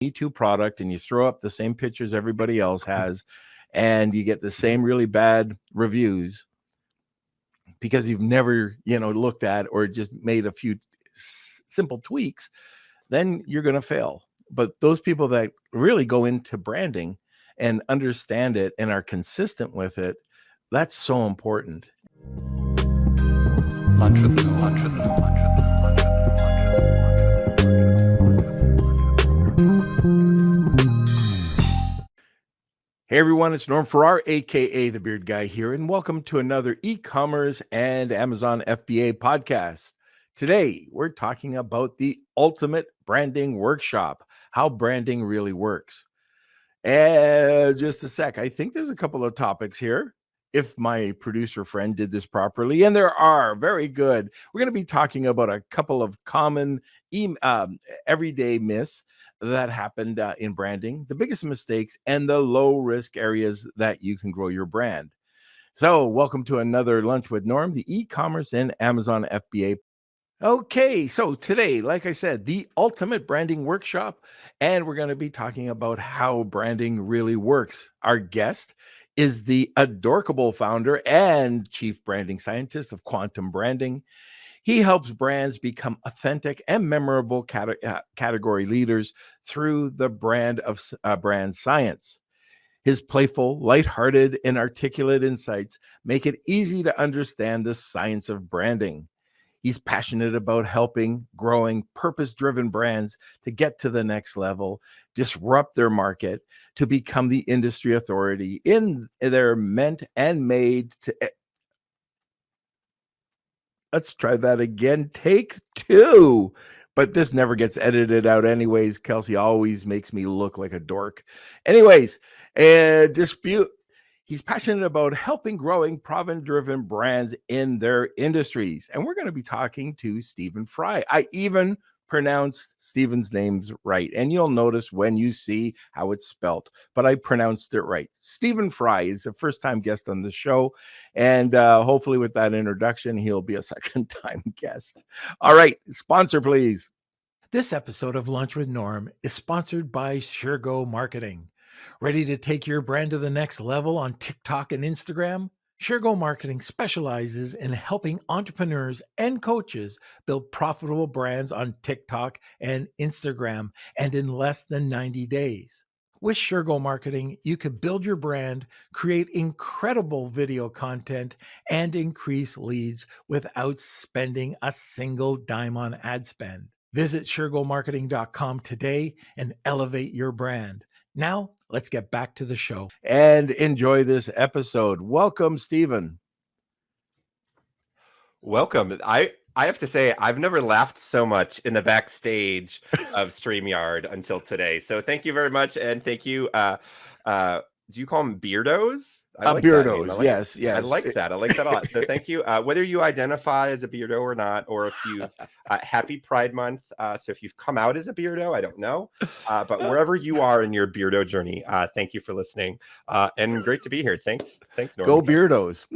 Me Too product and you throw up the same pictures everybody else has, and you get the same really bad reviews because you've never, looked at or just made a few simple tweaks, then you're going to fail. But those people that really go into branding and understand it and are consistent with it, that's so important. Lunch with Norm. Hey everyone, it's Norm Farrar, aka the Beard Guy here, and welcome to another e-commerce and Amazon FBA podcast. Today, we're talking about the ultimate branding workshop, how branding really works. And just a sec, I think there's a couple of topics here, if my producer friend did this properly, and there are. Very good. We're going to be talking about a couple of common everyday myths that happened in branding, the biggest mistakes, and the low-risk areas that you can grow your brand. So welcome to another Lunch with Norm, the e-commerce and Amazon FBA. Okay, so today, like I said, the ultimate branding workshop, and we're going to be talking about how branding really works. Our guest is the adorkable founder and chief branding scientist of Quantum Branding. He helps brands become authentic and memorable category leaders through the brand science. His playful, lighthearted, and articulate insights make it easy to understand the science of branding. He's passionate about helping growing purpose-driven brands to get to the next level, disrupt their market, to become the industry authority in their meant and made to. Let's try that again. Take two. But this never gets edited out anyways. Kelsey always makes me look like a dork. Anyways, dispute. He's passionate about helping growing proven-driven brands in their industries. And we're going to be talking to Staeven Frey. I even pronounced Steven's names right. And you'll notice when you see how it's spelt, but I pronounced it right. Staeven Frey is a first-time guest on the show. And hopefully with that introduction, he'll be a second-time guest. All right, sponsor, please. This episode of Lunch with Norm is sponsored by SureGo Marketing. Ready to take your brand to the next level on TikTok and Instagram? SureGo Marketing specializes in helping entrepreneurs and coaches build profitable brands on TikTok and Instagram, and in less than 90 days. With SureGo Marketing, you can build your brand, create incredible video content, and increase leads without spending a single dime on ad spend. Visit SureGoMarketing.com today and elevate your brand. Now, let's get back to the show and enjoy this episode. Welcome, Staeven. Welcome. I have to say, I've never laughed so much in the backstage of StreamYard until today. So thank you very much. And thank you. Do you call them beardos? I like beardos, yes. I like that. I like that a lot. So thank you. Whether you identify as a beardo or not, or if you've happy Pride Month. So if you've come out as a beardo, I don't know. But wherever you are in your beardo journey, thank you for listening. And great to be here. Thanks, Norman. Go beardos.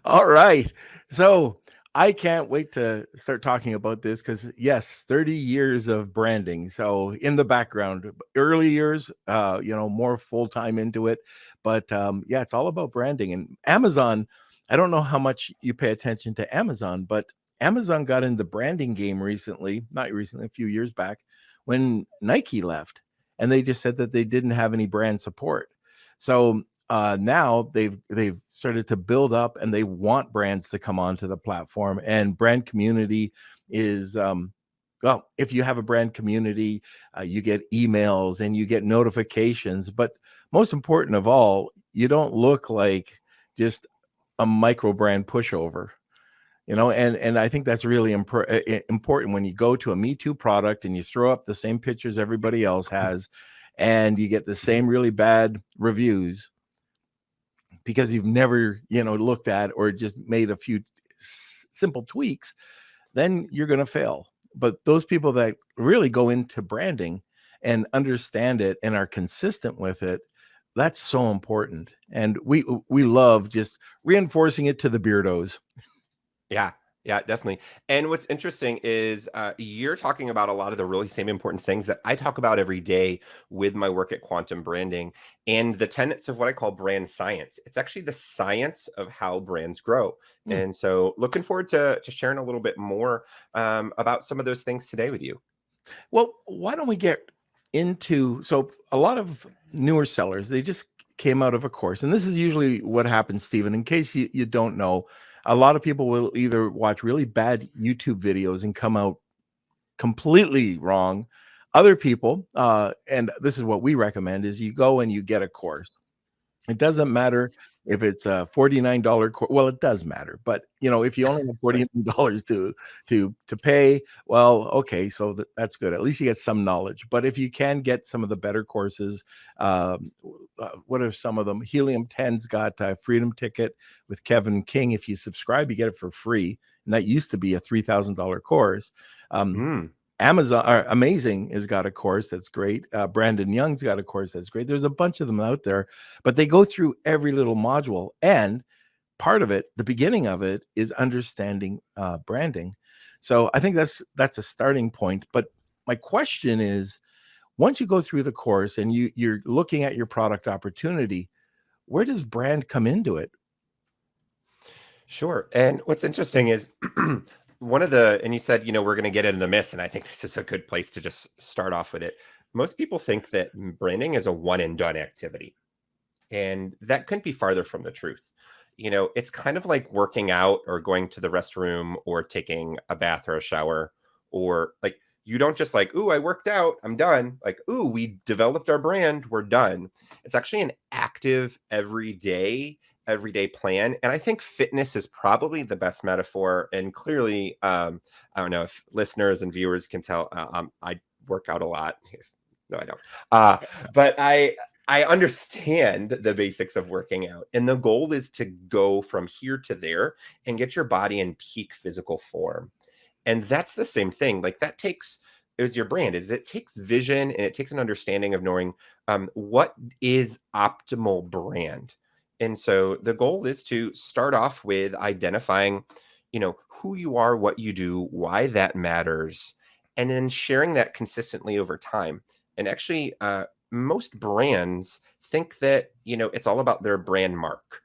All right. So I can't wait to start talking about this because, yes, 30 years of branding. So in the background, early years, more full-time into it. But yeah, it's all about branding. And Amazon, I don't know how much you pay attention to Amazon, but Amazon got in the branding game a few years back when Nike left. And they just said that they didn't have any brand support. So now they've started to build up and they want brands to come onto the platform, and brand community is well, if you have a brand community, you get emails and you get notifications, but most important of all, you don't look like just a micro brand pushover, and I think that's really important when you go to a Me Too product and you throw up the same pictures everybody else has and you get the same really bad reviews because you've never, looked at or just made a few simple tweaks, then you're going to fail. But those people that really go into branding and understand it and are consistent with it, that's so important. And we love just reinforcing it to the beardos. Yeah. Yeah, definitely. And what's interesting is you're talking about a lot of the really same important things that I talk about every day with my work at Quantum Branding and the tenets of what I call brand science. It's actually the science of how brands grow. Hmm. And so looking forward to sharing a little bit more about some of those things today with you. Well, why don't we get into, so a lot of newer sellers, they just came out of a course, and this is usually what happens, Stephen. In case you don't know, a lot of people will either watch really bad YouTube videos and come out completely wrong. Other people, and this is what we recommend, is you go and you get a course. It doesn't matter if it's a $49 course. Well, it does matter, but if you only have Right. $49 to pay, well, okay, so that's good. At least you get some knowledge. But if you can get some of the better courses, what are some of them? Helium 10's got a freedom ticket with Kevin King. If you subscribe, you get it for free, and that used to be a $3,000 course. Um, Mm. Amazon or Amazing has got a course that's great. Brandon Young's got a course that's great. There's a bunch of them out there, but they go through every little module. And part of it, the beginning of it, is understanding branding. So I think that's a starting point. But my question is, once you go through the course and you're looking at your product opportunity, where does brand come into it? Sure. And what's interesting is and you said, we're going to get into the myths, and I think this is a good place to just start off with it. Most people think that branding is a one and done activity, and that couldn't be farther from the truth. It's kind of like working out or going to the restroom or taking a bath or a shower, or like, you don't just like, ooh, I worked out, I'm done. Like, ooh, we developed our brand, we're done. It's actually an active, everyday plan. And I think fitness is probably the best metaphor. And clearly, I don't know if listeners and viewers can tell, I work out a lot. No, I don't. But I understand the basics of working out. And the goal is to go from here to there and get your body in peak physical form. And that's the same thing. Like, that takes, is your brand, is it takes vision, and it takes an understanding of knowing what is optimal brand. And so the goal is to start off with identifying, who you are, what you do, why that matters, and then sharing that consistently over time. And actually, most brands think that, it's all about their brand mark.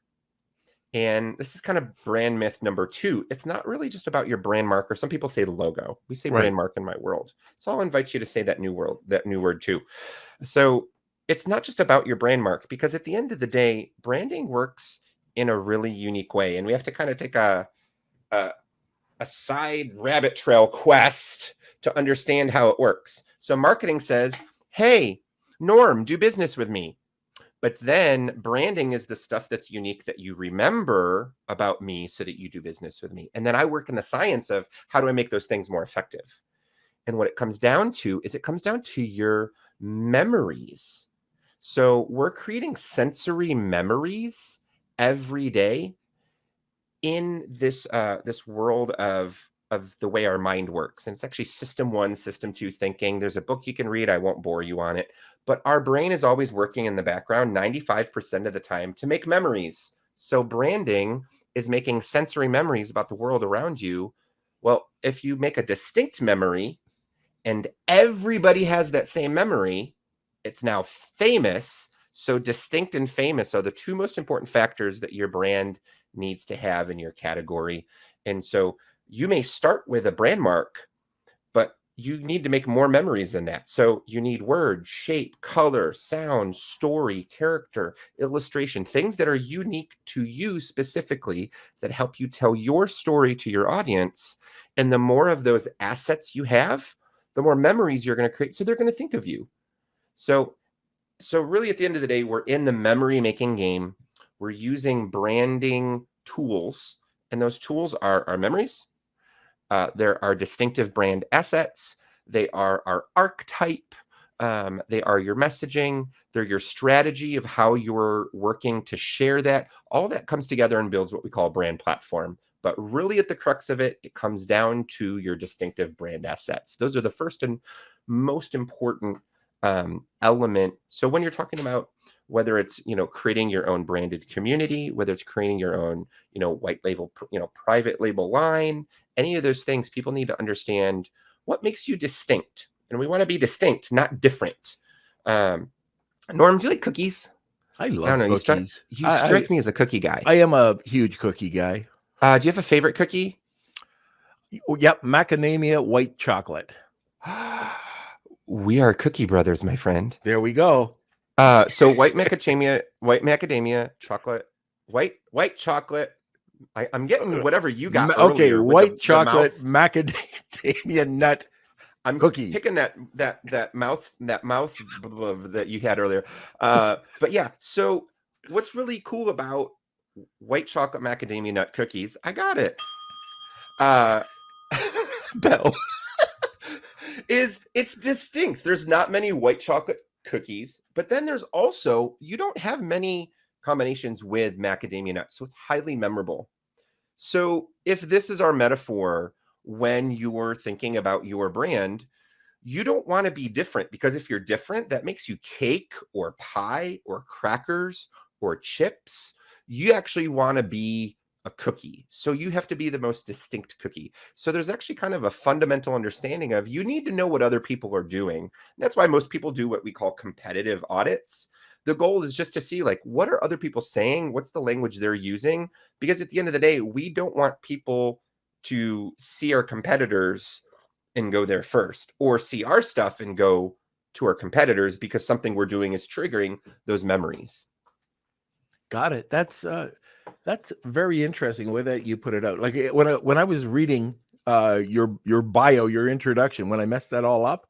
And this is kind of brand myth number two. It's not really just about your brand mark, or some people say logo. We say Right. brand mark in my world. So I'll invite you to say that new word too. So it's not just about your brand mark, because at the end of the day, branding works in a really unique way. And we have to kind of take a, a side rabbit trail quest to understand how it works. So marketing says, hey, Norm, do business with me. But then branding is the stuff that's unique that you remember about me so that you do business with me. And then I work in the science of how do I make those things more effective? And what it comes down to is, it comes down to your memories. So we're creating sensory memories every day in this world of the way our mind works. And it's actually system 1, system 2 thinking. There's a book you can read, I won't bore you on it, but our brain is always working in the background 95% of the time to make memories. So branding is making sensory memories about the world around you. Well, if you make a distinct memory and everybody has that same memory, it's now famous. So distinct and famous are the two most important factors that your brand needs to have in your category. And so you may start with a brand mark, but you need to make more memories than that. So you need word, shape, color, sound, story, character, illustration, things that are unique to you specifically, that help you tell your story to your audience. And the more of those assets you have, the more memories you're going to create. So they're going to think of you. So really, at the end of the day, we're in the memory making game. We're using branding tools, and those tools are our memories. There are distinctive brand assets. They are our archetype. They are your messaging. They're your strategy of how you're working to share that. All that comes together and builds what we call a brand platform. But really, at the crux of it, it comes down to your distinctive brand assets. Those are the first and most important element. So when you're talking about whether it's, creating your own branded community, whether it's creating your own, white label, private label line, any of those things, people need to understand what makes you distinct. And we want to be distinct, not different. Norm, do you like cookies? I I don't love know. cookies. You strike me as a cookie guy. I am a huge cookie guy. Do you have a favorite cookie? Yep, macadamia white chocolate. We are cookie brothers, my friend. There we go. So white macadamia chocolate, white chocolate. I'm getting whatever you got. Okay, earlier with white the chocolate mouth. macadamia nut. I'm cookie. picking that mouth that you had earlier. But yeah, so what's really cool about white chocolate macadamia nut cookies? I got it. Bell. Is it's distinct. There's not many white chocolate cookies, but then there's also, you don't have many combinations with macadamia nuts, so it's highly memorable. So if this is our metaphor, when you're thinking about your brand, you don't want to be different, because if you're different, that makes you cake or pie or crackers or chips. You actually want to be a cookie. So you have to be the most distinct cookie. So there's actually kind of a fundamental understanding of, you need to know what other people are doing. That's why most people do what we call competitive audits. The goal is just to see, like, what are other people saying? What's the language they're using? Because at the end of the day, we don't want people to see our competitors and go there first, or see our stuff and go to our competitors because something we're doing is triggering those memories. Got it. That's very interesting the way that you put it out. Like when I was reading your bio, your introduction, when I messed that all up,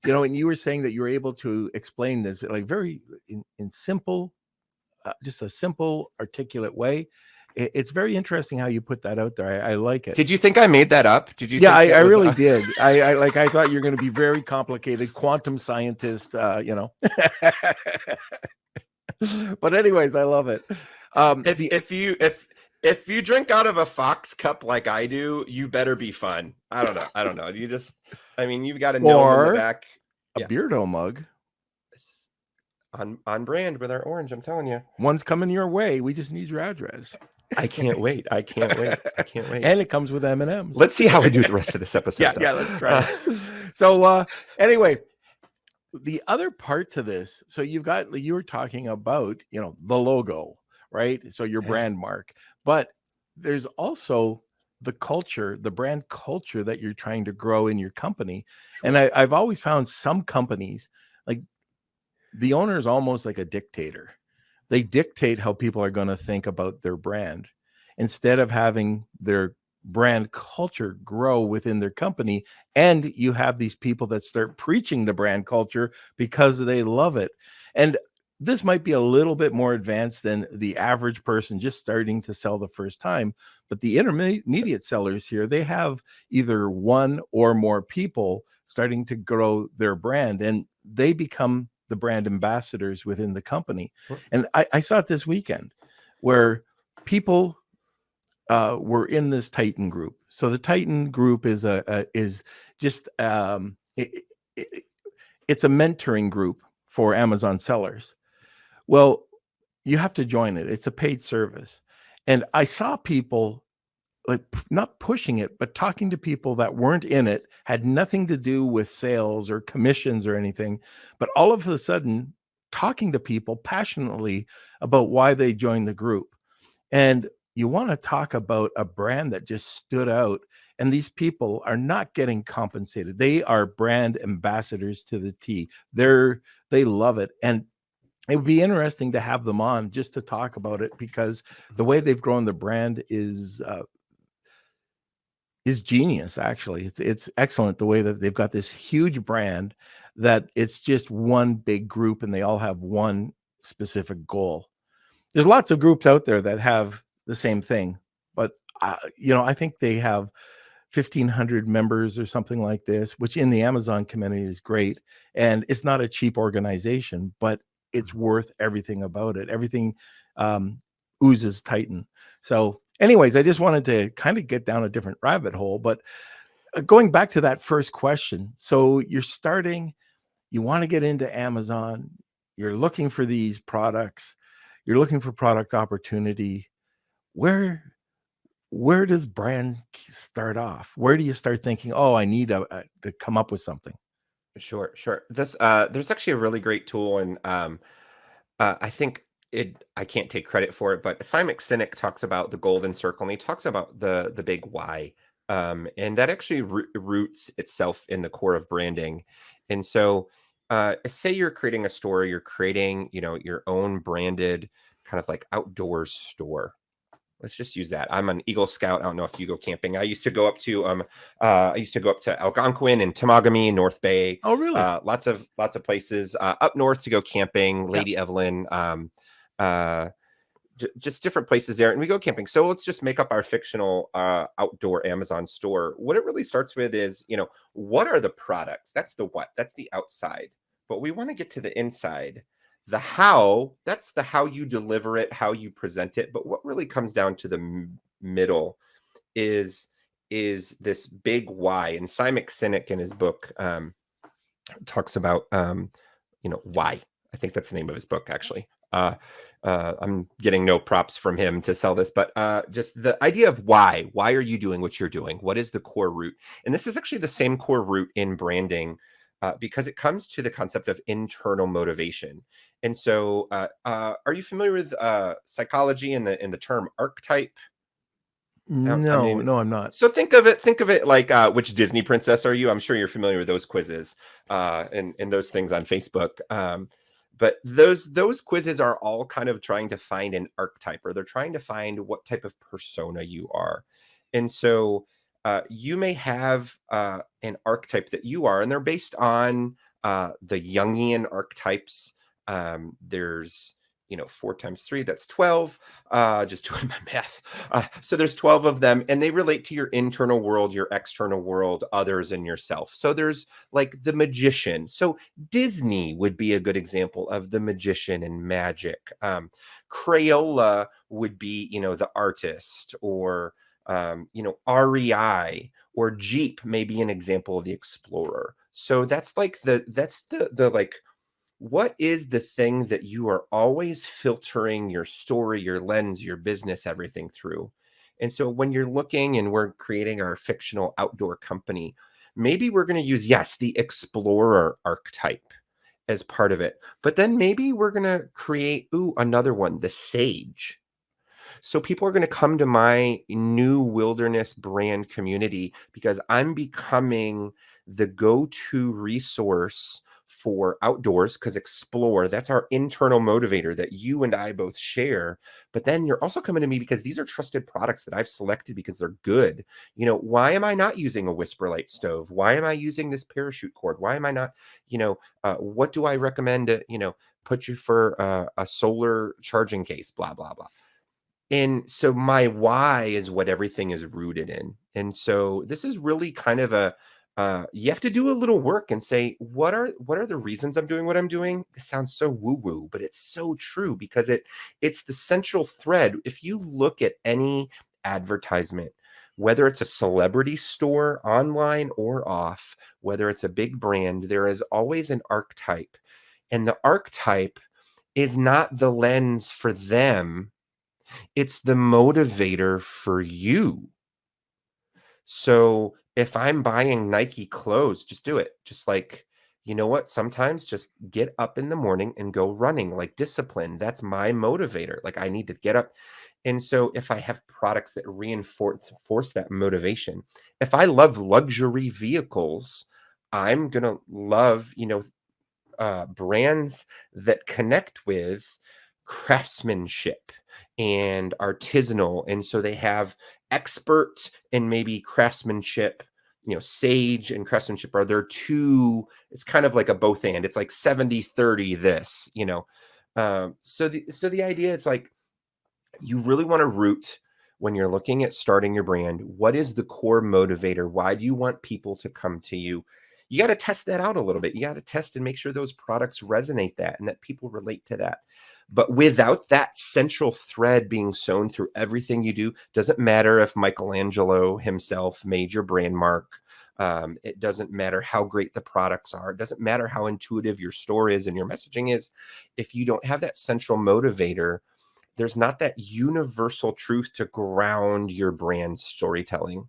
and you were saying that you were able to explain this like very in simple, just a simple, articulate way. It's very interesting how you put that out there. I like it. Did you think I made that up? Did you? Yeah, I really did. I thought you're going to be very complicated, quantum scientist, But anyways, I love it. If you drink out of a Fox cup like I do, you better be fun. I don't know. You've got to know in the back. A Beardo mug. On brand with our orange, I'm telling you. One's coming your way. We just need your address. I can't wait. And it comes with M&Ms. Let's see how we do the rest of this episode. Yeah, let's try it. So anyway, the other part to this, so you were talking about, the logo, right? So your brand mark, but there's also the culture, the brand culture that you're trying to grow in your company. Sure. And I've always found some companies, like the owner is almost like a dictator. They dictate how people are going to think about their brand instead of having their brand culture grow within their company. And you have these people that start preaching the brand culture because they love it. And this might be a little bit more advanced than the average person just starting to sell the first time. But the intermediate sellers here, they have either one or more people starting to grow their brand, and they become the brand ambassadors within the company. And I saw it this weekend where people were in this Titan group. So the Titan group is it's a mentoring group for Amazon sellers. Well, you have to join it. It's a paid service. And I saw people like not pushing it, but talking to people that weren't in it, had nothing to do with sales or commissions or anything, but all of a sudden talking to people passionately about why they joined the group. And you want to talk about a brand that just stood out, and these people are not getting compensated. They are brand ambassadors to the T. They love it. And it would be interesting to have them on just to talk about it, because the way they've grown the brand is genius. Actually, it's excellent the way that they've got this huge brand that it's just one big group and they all have one specific goal. There's lots of groups out there that have the same thing, but I think they have 1,500 members or something like this, which in the Amazon community is great. And it's not a cheap organization, but it's worth everything about it. Everything oozes Titan. So anyways, I just wanted to kind of get down a different rabbit hole, but going back to that first question. So you're starting, you want to get into Amazon, you're looking for these products, you're looking for product opportunity. Where does brand start off? Where do you start thinking, oh, I need to come up with something? Sure, sure. This there's actually a really great tool, and I think I can't take credit for it, but Simon Sinek talks about the golden circle, and he talks about the big why, and that actually roots itself in the core of branding. And so, say you're creating a store, you're creating, your own branded kind of like outdoors store. Let's just use that. I'm an Eagle Scout. I don't know if you go camping. I used to go up to Algonquin and Temagami, North Bay. Oh, really? Lots of places up north to go camping. Lady Evelyn, uh, just different places there, and we go camping. So let's just make up our fictional outdoor Amazon store. What it really starts with is, what are the products? That's the what. That's the outside. But we want to get to the inside. The how, that's the how you deliver it, how you present it. But what really comes down to the middle is this big why. And Simon Sinek in his book talks about why. I think that's the name of his book, actually. I'm getting no props from him to sell this, but just the idea of why. Why are you doing what you're doing? What is the core root? And this is actually the same core root in branding, because it comes to the concept of internal motivation. And so, are you familiar with psychology and the term archetype? No, no, I'm not. So think of it like, which Disney princess are you? I'm sure you're familiar with those quizzes and those things on Facebook. But those quizzes are all kind of trying to find an archetype, or they're trying to find what type of persona you are. And so you may have an archetype that you are, and they're based on the Jungian archetypes. There's 4 times 3, that's 12. Just doing my math. So there's 12 of them, and they relate to your internal world, your external world, others, and yourself. So there's like the magician. So Disney would be a good example of the magician and magic. Crayola would be, the artist, or REI or Jeep may be an example of the explorer. So that's like the like, what is the thing that you are always filtering your story, your lens, your business, everything through? And so when you're looking and we're creating our fictional outdoor company, maybe we're going to use, yes, the explorer archetype as part of it. But then maybe we're going to create, another one, the sage. So people are going to come to my new wilderness brand community because I'm becoming the go-to resource for outdoors, because explore, that's our internal motivator that you and I both share. But then you're also coming to me because these are trusted products that I've selected because they're good. Why am I not using a Whisper Light stove? Why am I using this parachute cord? Why am I not, what do I recommend to, put you for a solar charging case, blah, blah, blah. And so my why is what everything is rooted in. And so this is really kind of you have to do a little work and say, what are the reasons I'm doing what I'm doing? This sounds so woo-woo, but it's so true, because it's the central thread. If you look at any advertisement, whether it's a celebrity store online or off, whether it's a big brand, there is always an archetype. And the archetype is not the lens for them. It's the motivator for you. So if I'm buying Nike clothes, just do it. Just like, what? Sometimes just get up in the morning and go running, like discipline. That's my motivator. Like, I need to get up. And so if I have products that reinforce that motivation, if I love luxury vehicles, I'm going to love, brands that connect with craftsmanship and artisanal. And so they have expert and maybe craftsmanship, sage and craftsmanship are there too. It's kind of like a both and. It's like 70-30 this, so the idea, it's like, you really want to root when you're looking at starting your brand. What is the core motivator? Why do you want people to come to you? You got to test that out a little bit. You got to test and make sure those products resonate that and that people relate to that. But without that central thread being sewn through everything you do, doesn't matter if Michelangelo himself made your brand mark, It doesn't matter how great the products are. It doesn't matter how intuitive your store is and your messaging is. If you don't have that central motivator, there's not that universal truth to ground your brand storytelling.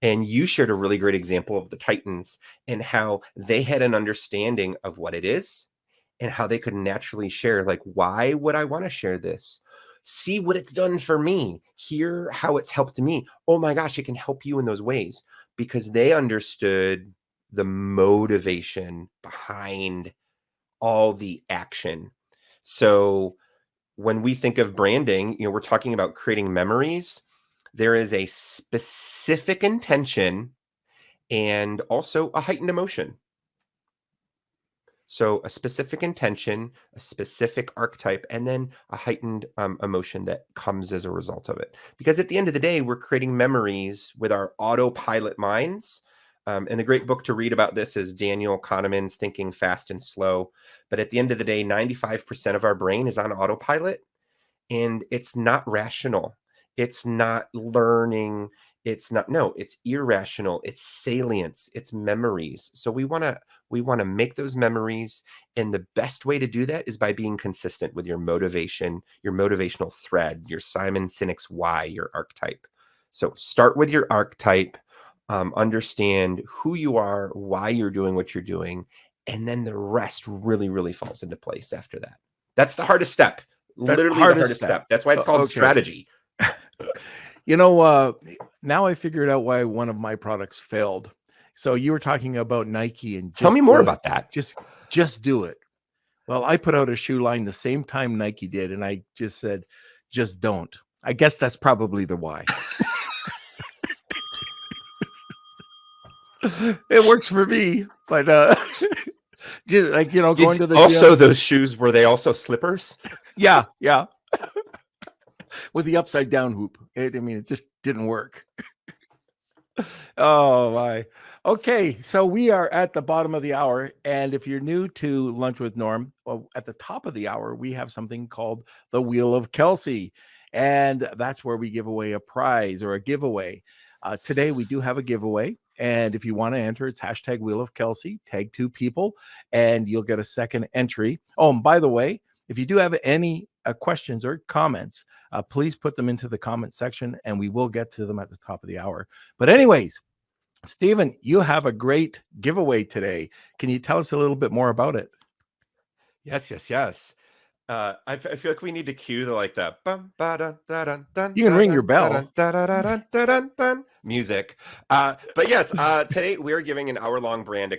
And you shared a really great example of the Titans and how they had an understanding of what it is and how they could naturally share, like, why would I want to share this? See what it's done for me. Hear how it's helped me. Oh my gosh, it can help you in those ways, because they understood the motivation behind all the action. So when we think of branding, we're talking about creating memories. There is a specific intention and also a heightened emotion. So a specific intention, a specific archetype, and then a heightened emotion that comes as a result of it. Because at the end of the day, we're creating memories with our autopilot minds. And the great book to read about this is Daniel Kahneman's Thinking Fast and Slow. But at the end of the day, 95% of our brain is on autopilot, and it's not rational. It's not learning. It's irrational. It's salience. It's memories. So we want to make those memories. And the best way to do that is by being consistent with your motivation, your motivational thread, your Simon Sinek's why, your archetype. So start with your archetype, understand who you are, why you're doing what you're doing, and then the rest really, really falls into place after that. That's the hardest step. Literally the hardest step. That's why it's called strategy. Now I figured out why one of my products failed. So you were talking about Nike, and tell me more about that. Just do it. Well, I put out a shoe line the same time Nike did, and I just said, just don't. I guess that's probably the why. It works for me, but just like, going to the also gym. Those shoes, were they also slippers? Yeah. With the upside down hoop. It just didn't work. Oh my. Okay, so we are at the bottom of the hour, and if you're new to Lunch with Norm, well, at the top of the hour we have something called the Wheel of Kelsey, and that's where we give away a prize or a giveaway. Today we do have a giveaway, and if you want to enter, it's hashtag Wheel of Kelsey, tag 2 people, and you'll get a second entry. Oh, and by the way, if you do have any questions or comments, please put them into the comment section, and we will get to them at the top of the hour. But anyways, Staeven, you have a great giveaway today. Can you tell us a little bit more about it? Yes. I feel like we need to cue the you can ring your bell music. But yes, today we are giving an hour-long brand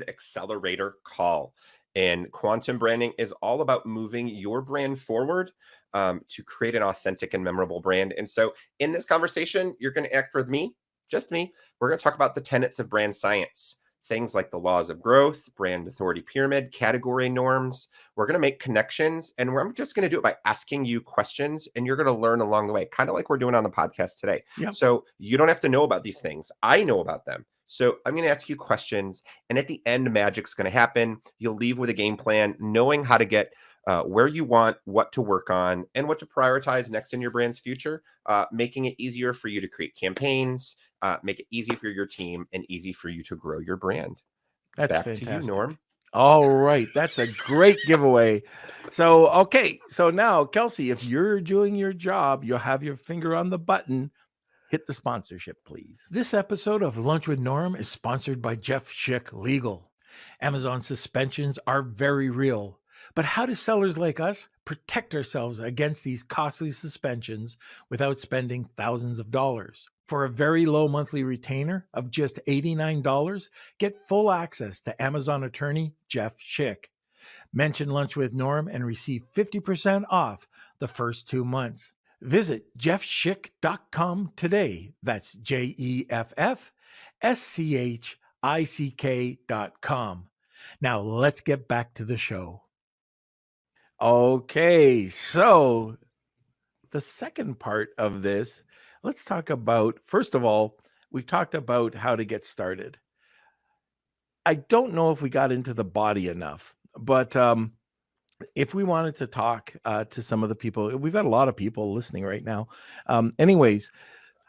accelerator call. And quantum branding is all about moving your brand forward to create an authentic and memorable brand. And so in this conversation, you're going to act with me, just me. We're going to talk about the tenets of brand science, things like the laws of growth, brand authority pyramid, category norms. We're going to make connections, and I'm just going to do it by asking you questions, and you're going to learn along the way, kind of like we're doing on the podcast today. Yep. So you don't have to know about these things. I know about them. So I'm going to ask you questions, and at the end, magic's going to happen. You'll leave with a game plan, knowing how to get where you want, what to work on, and what to prioritize next in your brand's future, making it easier for you to create campaigns, make it easy for your team, and easy for you to grow your brand. That's back fantastic. to you, Norm. All right. That's a great giveaway. So, okay. So now, Kelsey, if you're doing your job, you'll have your finger on the button. Hit the sponsorship, please. This episode of Lunch with Norm is sponsored by Jeff Schick Legal. Amazon suspensions are very real, but how do sellers like us protect ourselves against these costly suspensions without spending thousands of dollars? For a very low monthly retainer of just $89, get full access to Amazon attorney Jeff Schick. Mention Lunch with Norm and receive 50% off the first 2 months. Visit jeffschick.com today. That's JEFFSCHICK.com. Now let's get back to the show. Okay, so the second part of this, let's talk about, first of all, we've talked about how to get started. I don't know if we got into the body enough, but if we wanted to talk to some of the people, we've got a lot of people listening right now. Anyways,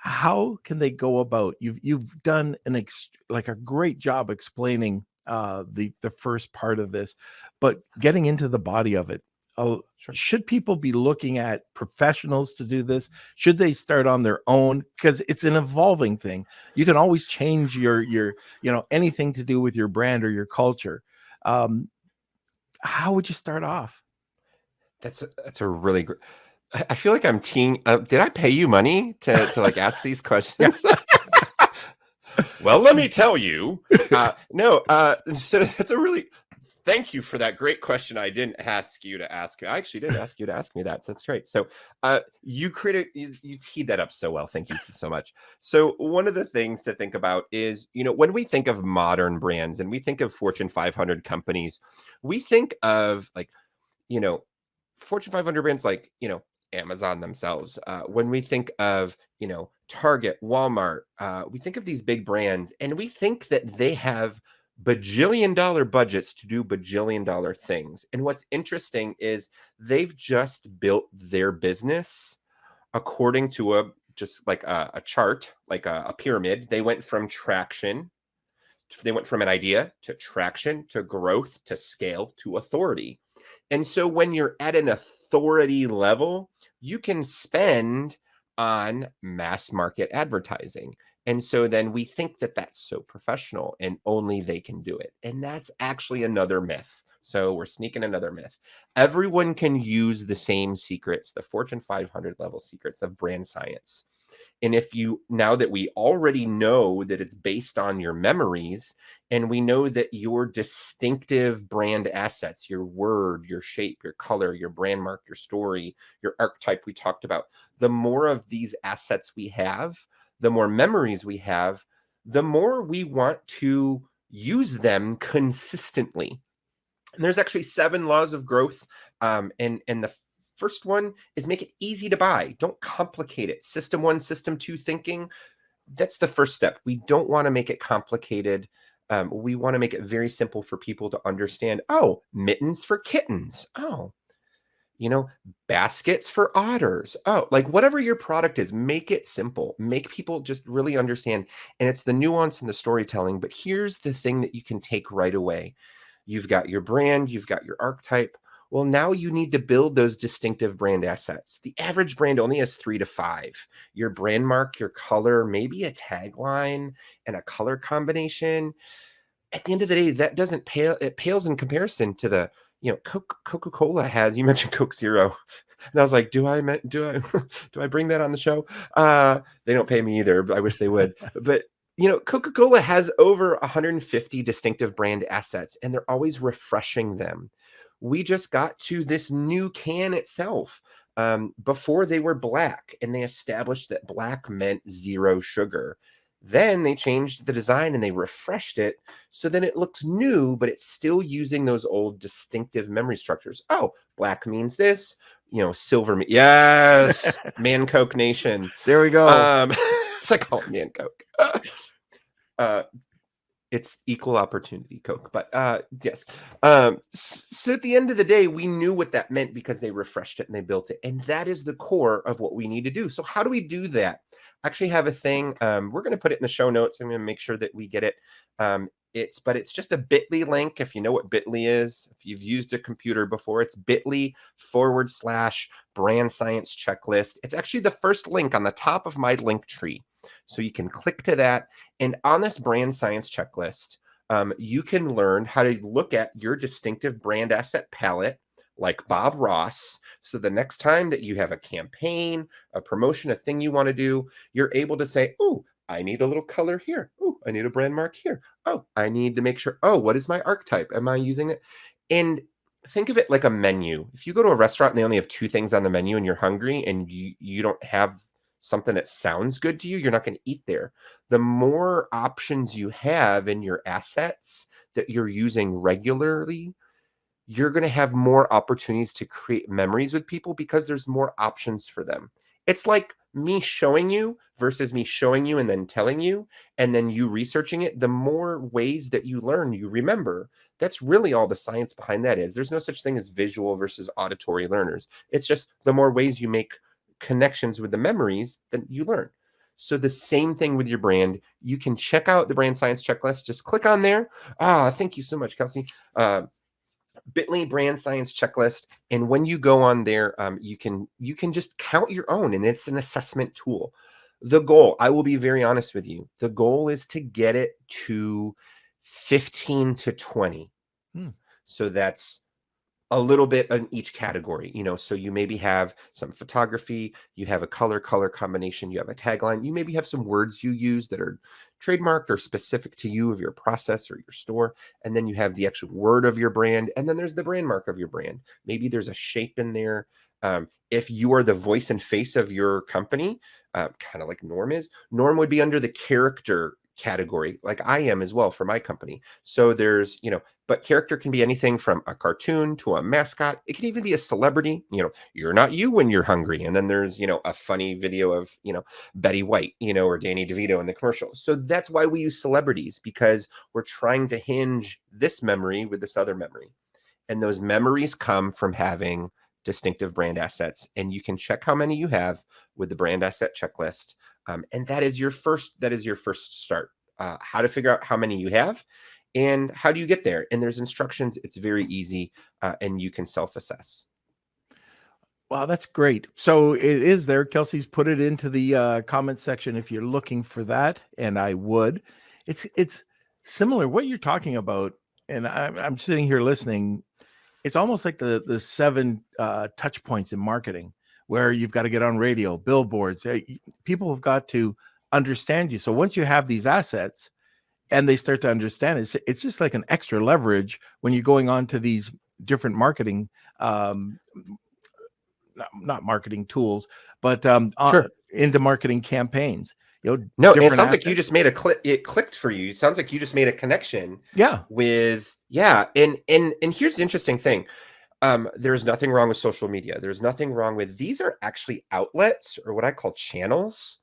how can they go about? You've done like a great job explaining the first part of this, but getting into the body of it. Sure. Should people be looking at professionals to do this? Should they start on their own? Because it's an evolving thing. You can always change your anything to do with your brand or your culture. Um, how would you start off? That's a really great. I feel like I'm teeing. Did I pay you money to like ask these questions? Well, let me tell you. No. So that's a really. Thank you for that great question. I didn't ask you to ask. I actually did ask you to ask me that. So that's great. So you teed that up so well. Thank you so much. So one of the things to think about is, when we think of modern brands and we think of Fortune 500 companies, we think of like, Fortune 500 brands like, Amazon themselves. When we think of, Target, Walmart, we think of these big brands and we think that they have bajillion-dollar budgets to do bajillion-dollar things. And what's interesting is they've just built their business according to just like a chart, like a pyramid. They went from an idea to traction, to growth, to scale, to authority. And so when you're at an authority level, you can spend on mass market advertising. And so then we think that that's so professional and only they can do it. And that's actually another myth. So we're sneaking another myth. Everyone can use the same secrets, the Fortune 500 level secrets of brand science. And now that we already know that it's based on your memories, and we know that your distinctive brand assets, your word, your shape, your color, your brand mark, your story, your archetype we talked about, the more of these assets we have, the more memories we have, the more we want to use them consistently. And there's actually 7 laws of growth. And the first one is make it easy to buy. Don't complicate it. System 1, system 2 thinking. That's the first step. We don't want to make it complicated. We want to make it very simple for people to understand. Oh, mittens for kittens. Oh, baskets for otters. Oh, like whatever your product is, make it simple. Make people just really understand. And it's the nuance and the storytelling. But here's the thing that you can take right away. You've got your brand, you've got your archetype. Well, now you need to build those distinctive brand assets. The average brand only has 3 to 5. Your brand mark, your color, maybe a tagline and a color combination. At the end of the day, that doesn't pale. It pales in comparison to the, Coca-Cola has. You mentioned Coke Zero, and I was like, do I bring that on the show? They don't pay me either, but I wish they would. But Coca-Cola has over 150 distinctive brand assets, and they're always refreshing them. We just got to this new can itself. Before they were black, and they established that black meant 0 sugar. Then they changed the design and they refreshed it. So then it looks new, but it's still using those old distinctive memory structures. Oh, black means this, silver. Yes. Man Coke Nation. There we go. So I call it Man Coke. It's equal opportunity Coke, but yes. So at the end of the day, we knew what that meant because they refreshed it and they built it. And that is the core of what we need to do. So how do we do that? I actually have a thing. We're going to put it in the show notes. I'm going to make sure that we get it. It's just a bit.ly link. If you know what bit.ly is, if you've used a computer before, it's bit.ly/brand science checklist. It's actually the first link on the top of my link tree. So you can click to that. And on this brand science checklist, you can learn how to look at your distinctive brand asset palette like Bob Ross. So the next time that you have a campaign, a promotion, a thing you want to do, you're able to say, oh, I need a little color here. Oh, I need a brand mark here. Oh, I need to make sure. Oh, what is my archetype? Am I using it? And think of it like a menu. If you go to a restaurant and they only have 2 things on the menu and you're hungry and you don't have something that sounds good to you, you're not going to eat there. The more options you have in your assets that you're using regularly, you're going to have more opportunities to create memories with people because there's more options for them. It's like me showing you versus me showing you and then telling you, and then you researching it. The more ways that you learn, you remember. That's really all the science behind that is. There's no such thing as visual versus auditory learners. It's just the more ways you make connections with the memories that you learn. So the same thing with your brand. You can check out the brand science checklist. Just click on there. Thank you so much, Kelsey. Bitly brand science checklist. And when you go on there, you can just count your own, and it's an assessment tool. The goal, I will be very honest with you, the goal is to get it to 15 to 20. So that's a little bit in each category, so you maybe have some photography, you have a color combination, you have a tagline, you maybe have some words you use that are trademarked or specific to you of your process or your store. And then you have the actual word of your brand. And then there's the brand mark of your brand. Maybe there's a shape in there. If you are the voice and face of your company, kind of like Norm is, Norm would be under the character category, like I am as well for my company. So there's, but character can be anything from a cartoon to a mascot. It can even be a celebrity. You're not you when you're hungry. And then there's, a funny video of, Betty White, or Danny DeVito in the commercial. So that's why we use celebrities, because we're trying to hinge this memory with this other memory. And those memories come from having distinctive brand assets. And you can check how many you have with the brand asset checklist. And that is your first start. How to figure out how many you have and how do you get there. And there's instructions. It's very easy, and you can self-assess. Wow, that's great. So it is there. Kelsey's put it into the comment section if you're looking for that, and I would. It's similar what you're talking about, and I'm sitting here listening. It's almost like the 7 touch points in marketing, where you've got to get on radio, billboards. People have got to understand you. So once you have these assets and they start to understand it, it's just like an extra leverage when you're going on to these different marketing, not marketing tools, but into marketing campaigns. No, it sounds like you just made it clicked for you. It sounds like you just made a connection. Yeah. And here's the interesting thing. There's nothing wrong with social media. There's nothing wrong with, these are actually outlets, or what I call channels.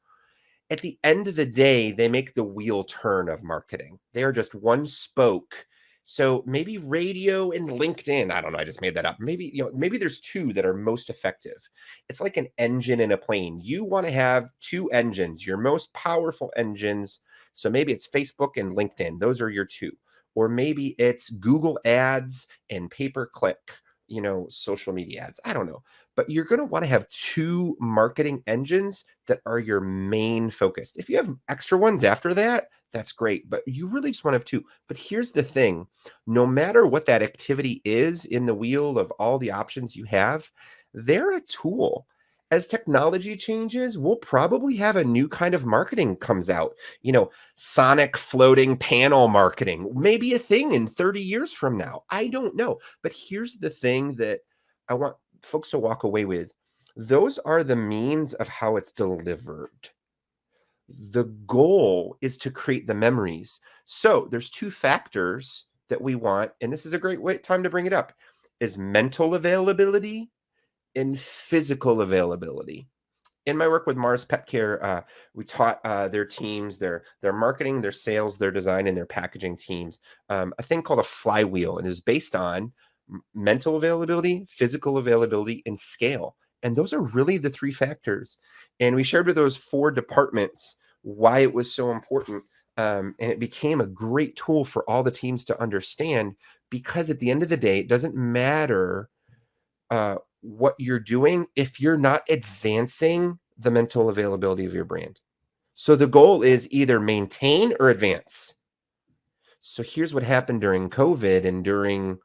At the end of the day, they make the wheel turn of marketing. They are just one spoke. So maybe radio and LinkedIn, I don't know, I just made that up. Maybe there's 2 that are most effective. It's like an engine in a plane. You want to have 2 engines, your most powerful engines. So maybe it's Facebook and LinkedIn. Those are your 2. Or maybe it's Google ads and pay-per-click, social media ads. I don't know. But you're going to want to have 2 marketing engines that are your main focus. If you have extra ones after that, that's great. But you really just want to have 2. But here's the thing. No matter what that activity is in the wheel of all the options you have, they're a tool. As technology changes, we'll probably have a new kind of marketing comes out. Sonic floating panel marketing, maybe a thing in 30 years from now. I don't know. But here's the thing that I want folks to walk away with. Those are the means of how it's delivered. The goal is to create the memories. So there's 2 factors that we want, and this is a great time to bring it up, is mental availability and physical availability. In my work with Mars Pet Care, we taught their teams, their marketing, their sales, their design, and their packaging teams a thing called a flywheel, and is based on mental availability, physical availability, and scale. And those are really the 3 factors. And we shared with those 4 departments why it was so important. And it became a great tool for all the teams to understand, because at the end of the day, it doesn't matter what you're doing if you're not advancing the mental availability of your brand. So the goal is either maintain or advance. So here's what happened during COVID and during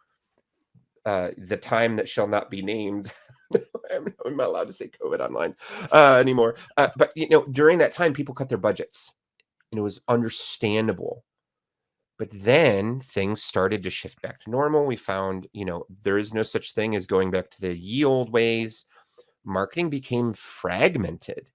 the time that shall not be named. I'm not allowed to say COVID online anymore. But during that time, people cut their budgets, and it was understandable. But then things started to shift back to normal. We found, there is no such thing as going back to the ye old ways. Marketing became fragmented,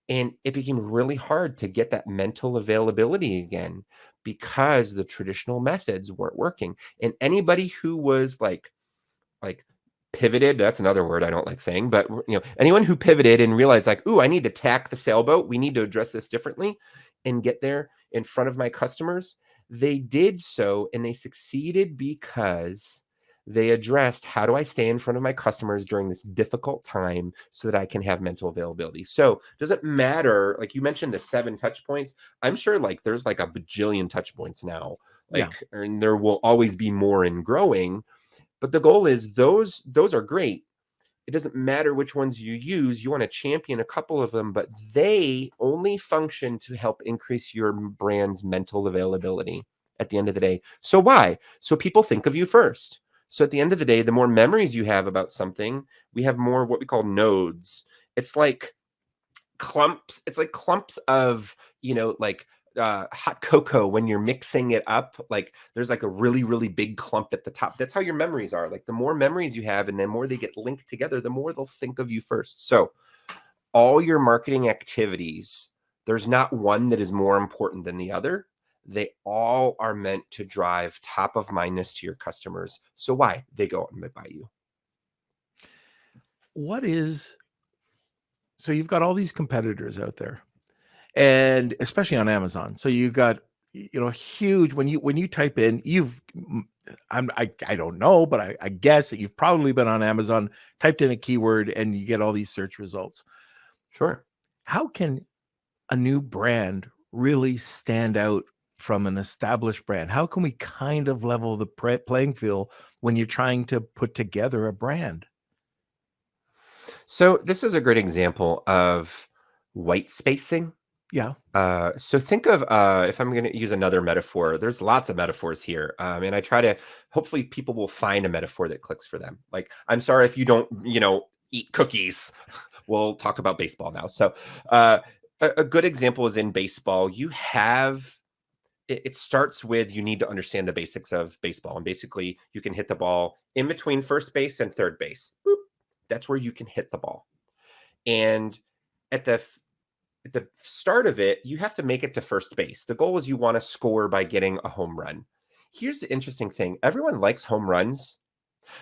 and it became really hard to get that mental availability again, because the traditional methods weren't working. And anybody who was like pivoted, that's another word I don't like saying, but anyone who pivoted and realized like, ooh, I need to tack the sailboat, we need to address this differently and get there in front of my customers, they did so, and they succeeded because They addressed, how do I stay in front of my customers during this difficult time so that I can have mental availability? So does it matter? Like you mentioned the 7 touch points. I'm sure like there's like a bajillion touch points now, Yeah. like, and there will always be more in growing. But the goal is those are great. It doesn't matter which ones you use. You want to champion a couple of them, but they only function to help increase your brand's mental availability at the end of the day. So why? So people think of you first. So at the end of the day, the more memories you have about something, we have more what we call nodes. It's like clumps. It's like clumps of, like hot cocoa. When you're mixing it up, like there's like a really, really big clump at the top. That's how your memories are. Like the more memories you have and the more they get linked together, the more they'll think of you first. So all your marketing activities, there's not one that is more important than the other. They all are meant to drive top of mindness to your customers. So why? They go out and they buy you. So you've got all these competitors out there, and especially on Amazon. So you got, huge, when you type in, I don't know, but I guess that you've probably been on Amazon, typed in a keyword, and you get all these search results. Sure. How can a new brand really stand out from an established brand? How can we kind of level the playing field when you're trying to put together a brand? So this is a great example of white spacing. Yeah. So think of, if I'm going to use another metaphor, there's lots of metaphors here. And I try to, hopefully people will find a metaphor that clicks for them. Like, I'm sorry if you don't, eat cookies. We'll talk about baseball now. So a good example is in baseball. You have, it starts with, you need to understand the basics of baseball. And basically you can hit the ball in between first base and third base. Boop. That's where you can hit the ball. And at the start of it, you have to make it to first base. The goal is you want to score by getting a home run. Here's the interesting thing. Everyone likes home runs,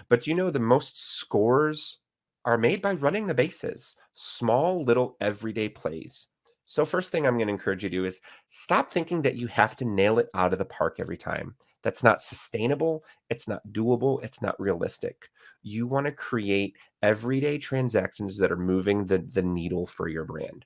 but the most scores are made by running the bases, small, little everyday plays. So first thing I'm going to encourage you to do is stop thinking that you have to nail it out of the park every time. That's not sustainable. It's not doable. It's not realistic. You want to create everyday transactions that are moving the needle for your brand.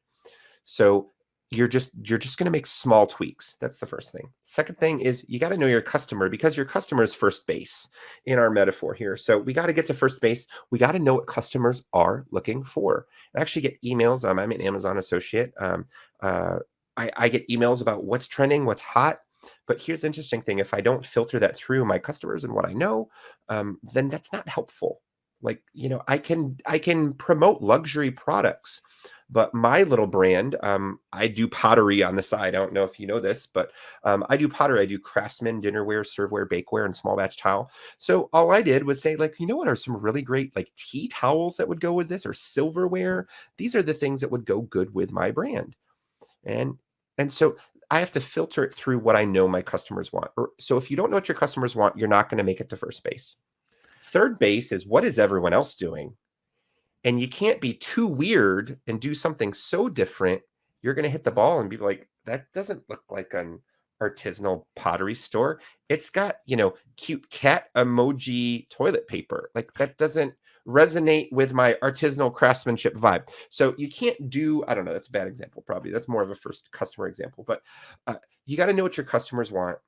So you're just going to make small tweaks. That's the first thing. Second thing is you got to know your customer, because your customer is first base in our metaphor here. So we got to get to first base. We got to know what customers are looking for. I actually get emails. I'm an Amazon associate. I get emails about what's trending, what's hot. But here's the interesting thing. If I don't filter that through my customers and what I know, then that's not helpful. Like, I can promote luxury products, but my little brand, I do pottery on the side. I don't know if you know this, but I do pottery. I do craftsman, dinnerware, serveware, bakeware, and small batch tile. So all I did was say, like, what are some really great like tea towels that would go with this, or silverware? These are the things that would go good with my brand. And so I have to filter it through what I know my customers want. So if you don't know what your customers want, you're not going to make it to first base. Third base is, what is everyone else doing? And you can't be too weird and do something so different. You're going to hit the ball and be like, that doesn't look like an artisanal pottery store. It's got, cute cat emoji toilet paper. Like, that doesn't resonate with my artisanal craftsmanship vibe. So you can't do, I don't know, that's a bad example. Probably that's more of a first customer example, but you got to know what your customers want,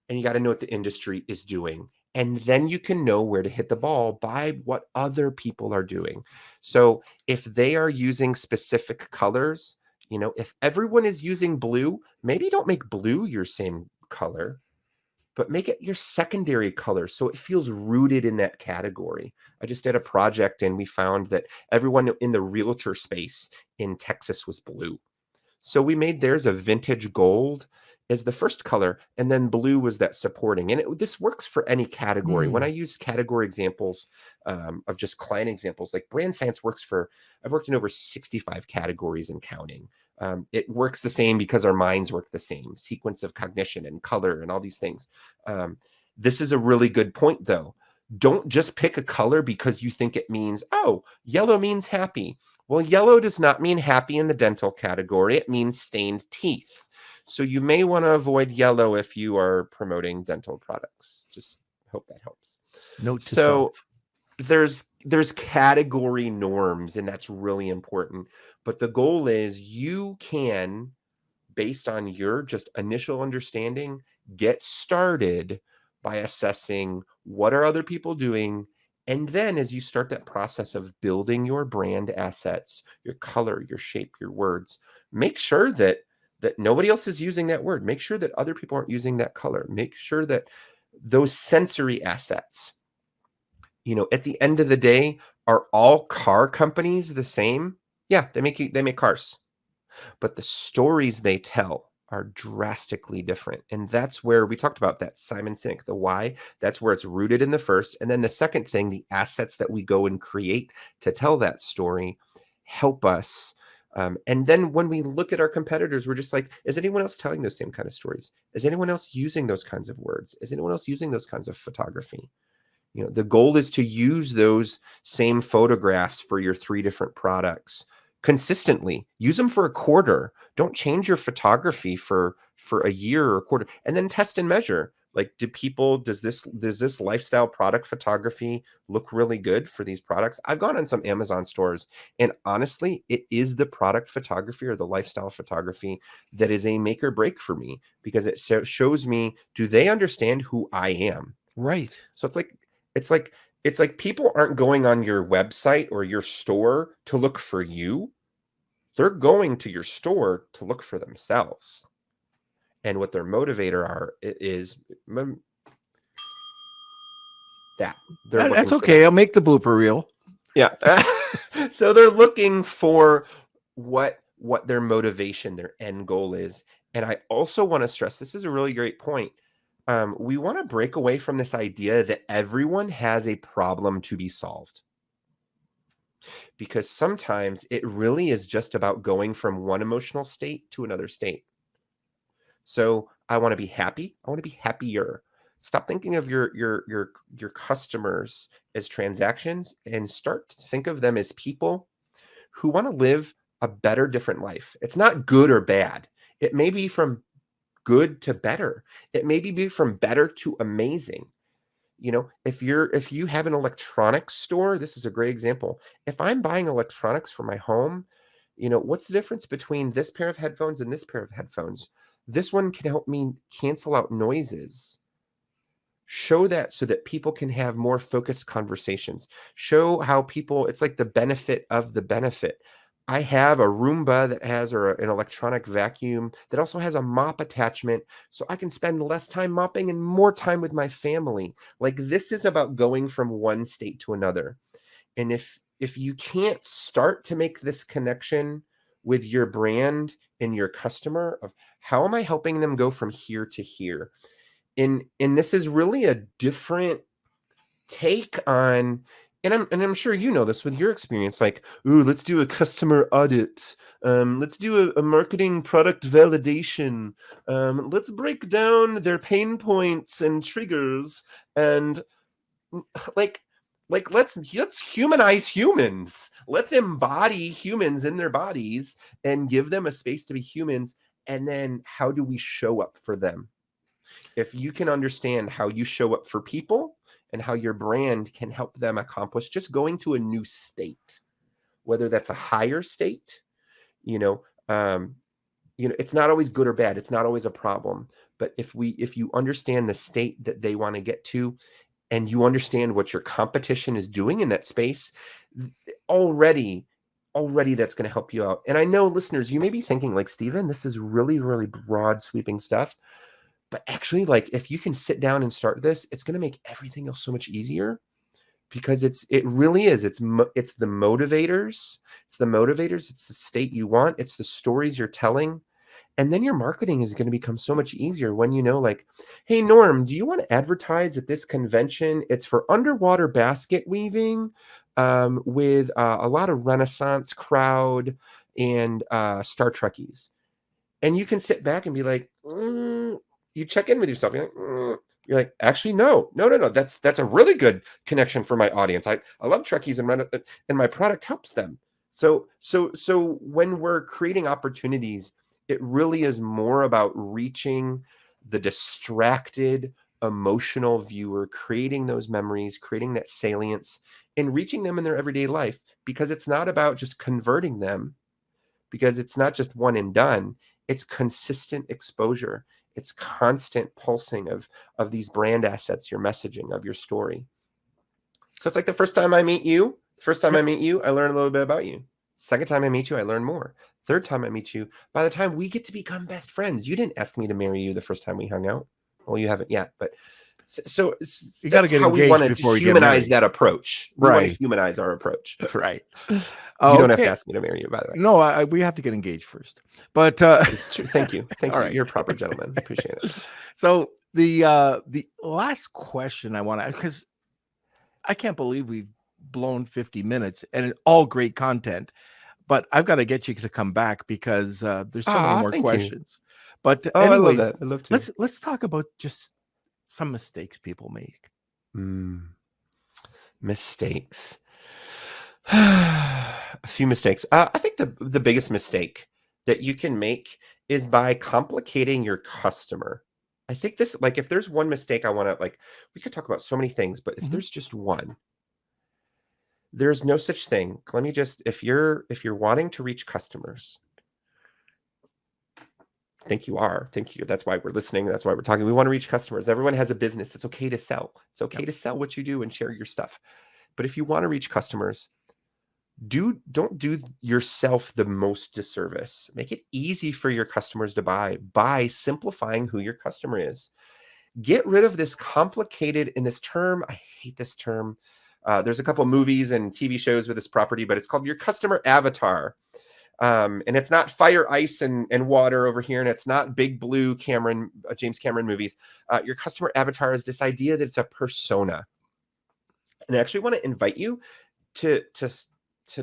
and you got to know what the industry is doing. And then you can know where to hit the ball by what other people are doing. So if they are using specific colors, if everyone is using blue, maybe don't make blue your same color, but make it your secondary color so it feels rooted in that category. I just did a project and we found that everyone in the realtor space in Texas was blue. So we made theirs a vintage gold as the first color, and then blue was that supporting. And this works for any category. When I use category examples of just client examples, like brand science works for, I've worked in over 65 categories and counting. It works the same because our minds work the same, sequence of cognition and color and all these things. This is a really good point, though. Don't just pick a color because you think it means, oh, yellow means happy. Well, yellow does not mean happy in the dental category. It means stained teeth. So you may want to avoid yellow if you are promoting dental products. Just hope that helps. Note to So self. there's category norms, and that's really important. But the goal is you can, based on your just initial understanding, get started by assessing what are other people doing. And then as you start that process of building your brand assets, your color, your shape, your words, make sure that nobody else is using that word. Make sure that other people aren't using that color. Make sure that those sensory assets, at the end of the day, are all car companies the same? Yeah, they make cars, but the stories they tell are drastically different. And that's where we talked about that Simon Sinek, the why. That's where it's rooted in the first. And then the second thing, the assets that we go and create to tell that story help us. And then when we look at our competitors, we're just like, is anyone else telling those same kind of stories? Is anyone else using those kinds of words? Is anyone else using those kinds of photography? The goal is to use those same photographs for your 3 different products consistently. Use them for a quarter. Don't change your photography for a year or a quarter, and then test and measure. Like, does this lifestyle product photography look really good for these products? I've gone on some Amazon stores, and honestly, it is the product photography or the lifestyle photography that is a make or break for me, because it shows me, do they understand who I am? Right. So it's like people aren't going on your website or your store to look for you. They're going to your store to look for themselves. And what their motivator is that they're looking That's for okay. that. I'll make the blooper reel. Yeah. So they're looking for what their motivation, their end goal is. And I also want to stress, this is a really great point. We want to break away from this idea that everyone has a problem to be solved, because sometimes it really is just about going from one emotional state to another state. So I want to be happy. I want to be happier. Stop thinking of your customers as transactions and start to think of them as people who want to live a better, different life. It's not good or bad. It may be from good to better. It may be from better to amazing. If you have an electronics store, this is a great example. If I'm buying electronics for my home, what's the difference between this pair of headphones and this pair of headphones? This one can help me cancel out noises. Show that so that people can have more focused conversations. Show how people, it's like the benefit of the benefit. I have a Roomba that has an electronic vacuum that also has a mop attachment, so I can spend less time mopping and more time with my family. Like, this is about going from one state to another. And if you can't start to make this connection with your brand and your customer of how am I helping them go from here to here? And this is really a different take on, and I'm sure you know this with your experience, like, ooh, let's do a customer audit. Let's do a marketing product validation. Let's break down their pain points and triggers, and like let's humanize humans. Let's embody humans in their bodies and give them a space to be humans. And then how do we show up for them? If you can understand how you show up for people and how your brand can help them accomplish just going to a new state, whether that's a higher state, you know, um, it's not always good or bad. It's not always a problem. But if you understand the state that they want to get to, and you understand what your competition is doing in that space, already that's going to help you out. And I know, listeners, you may be thinking, like, Staeven, this is really, really broad, sweeping stuff. But actually, like, if you can sit down and start this, it's going to make everything else so much easier, because it really is. It's the motivators. It's the motivators. It's the state you want. It's the stories you're telling. And then your marketing is going to become so much easier when like, hey, Norm, do you want to advertise at this convention? It's for underwater basket weaving with a lot of Renaissance crowd and Star Trekkies. And you can sit back and be like, you check in with yourself. You're like, actually, no. That's a really good connection for my audience. I love Trekkies, and my product helps them. So when we're creating opportunities, it really is more about reaching the distracted, emotional viewer, creating those memories, creating that salience, and reaching them in their everyday life, because it's not about just converting them, because it's not just one and done. It's consistent exposure. It's constant pulsing of these brand assets, your messaging, of your story. So it's like the first time I meet you, I learn a little bit about you. Second time I meet you, I learn more. Third time I meet you, by the time we get to become best friends, you didn't ask me to marry you the first time we hung out. Well, you haven't yet, but so You got to get engaged before we humanize that approach. We want to Right. humanize our approach. Right. You don't have to ask me to marry you, by the way. No, we have to get engaged first. But It's true. Thank you. Thank All you. right. You're a proper gentleman. I appreciate it. So the last question I want to, because I can't believe we've blown 50 minutes and it's all great content, but I've got to get you to come back because there's so many more Thank you. questions. But I love anyways, that. I love to. let's talk about just some mistakes people make. Mistakes. A few mistakes. I think the biggest mistake that you can make is by complicating your customer. I think this, like, if there's one mistake I want to, like, we could talk about so many things, but if there's just one, there's no such thing. Let me just, if you're wanting to reach customers, I think you are. Thank you. That's why we're listening. That's why we're talking. We want to reach customers. Everyone has a business. It's okay to sell. It's okay to sell what you do and share your stuff. But if you want to reach customers, don't do yourself the most disservice. Make it easy for your customers to buy by simplifying who your customer is. Get rid of this complicated, in this term, I hate this term. There's a couple movies and TV shows with this property, but it's called your customer avatar. And it's not fire, ice, and water over here, and it's not big blue James Cameron movies. Your customer avatar is this idea that it's a persona. And I actually want to invite you to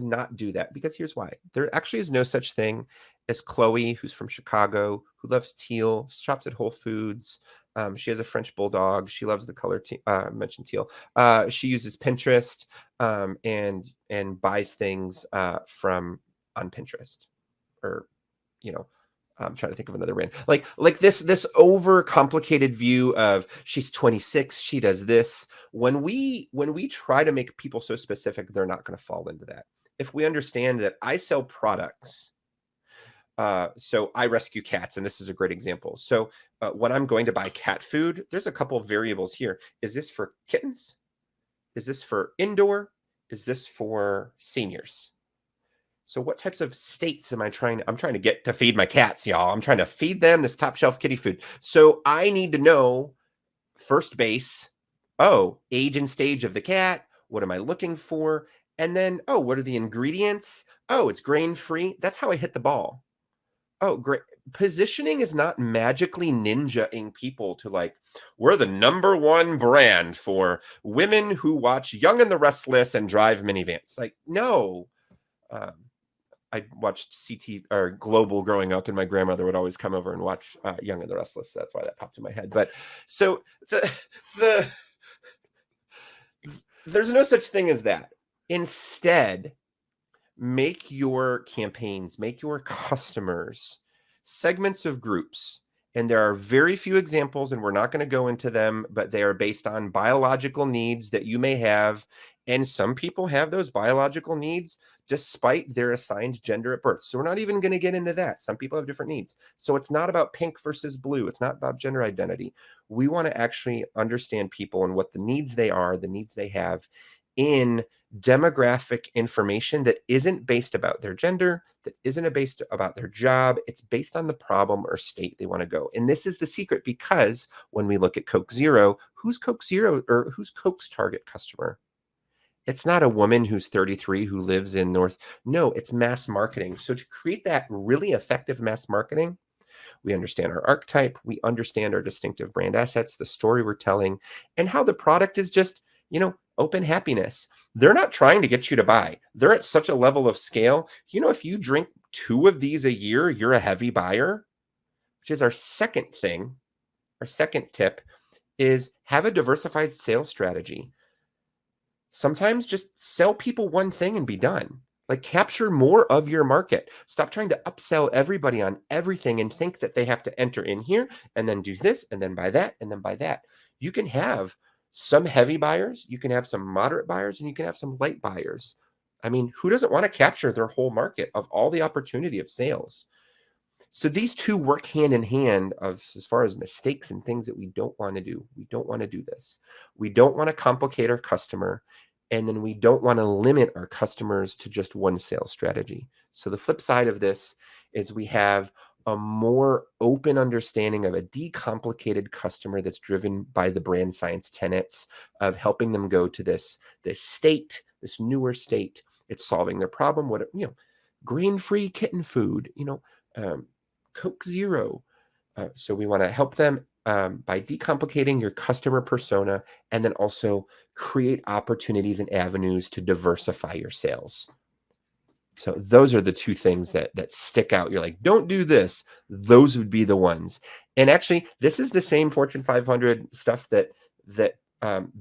not do that, because here's why. There actually is no such thing as Chloe, who's from Chicago, who loves teal, shops at Whole Foods. She has a French bulldog. She loves the color mentioned teal. She uses Pinterest and buys things from on Pinterest, or I'm trying to think of another brand. Like this overcomplicated view of she's 26, she does this. When we try to make people so specific, they're not going to fall into that. If we understand that I sell products, so I rescue cats, and this is a great example. So when I'm going to buy cat food, there's a couple of variables here. Is this for kittens? Is this for indoor? Is this for seniors? So what types of states I'm trying to get to feed my cats, y'all? I'm trying to feed them this top shelf kitty food. So I need to know first base, age and stage of the cat. What am I looking for? And then, what are the ingredients? It's grain-free. That's how I hit the ball. Great. Positioning is not magically ninja-ing people to, like, we're the number one brand for women who watch Young and the Restless and drive minivans. Like, no. I watched CT or Global growing up, and my grandmother would always come over and watch Young and the Restless. That's why that popped in my head. But so there's no such thing as that. Instead, make your campaigns, make your customers segments of groups. And there are very few examples, and we're not going to go into them, but they are based on biological needs that you may have. And some people have those biological needs despite their assigned gender at birth. So we're not even going to get into that. Some people have different needs. So it's not about pink versus blue. It's not about gender identity. We want to actually understand people and what the needs they are, the needs they have in demographic information that isn't based about their gender, that isn't based about their job. It's based on the problem or state they want to go. And this is the secret, because when we look at Coke Zero, who's Coke Zero, or who's Coke's target customer? It's not a woman who's 33 who lives in North. No, it's mass marketing. So to create that really effective mass marketing, we understand our archetype, we understand our distinctive brand assets, the story we're telling, and how the product is just, open happiness. They're not trying to get you to buy. They're at such a level of scale. If you drink 2 of these a year, you're a heavy buyer, which is our second thing. Our second tip is have a diversified sales strategy. Sometimes just sell people one thing and be done. Like, capture more of your market. Stop trying to upsell everybody on everything and think that they have to enter in here and then do this and then buy that and then buy that. You can have some heavy buyers, you can have some moderate buyers, and you can have some light buyers. I mean, who doesn't want to capture their whole market of all the opportunity of sales? So these two work hand in hand as far as mistakes and things that we don't want to do. We don't want to do this. We don't want to complicate our customer. And then we don't want to limit our customers to just one sales strategy. So the flip side of this is we have a more open understanding of a decomplicated customer that's driven by the brand science tenets of helping them go to this state, this newer state. It's solving their problem. Grain-free kitten food, Coke Zero. So we want to help them by decomplicating your customer persona, and then also create opportunities and avenues to diversify your sales. So those are the two things that stick out. You're like, don't do this. Those would be the ones. And actually, this is the same Fortune 500 stuff that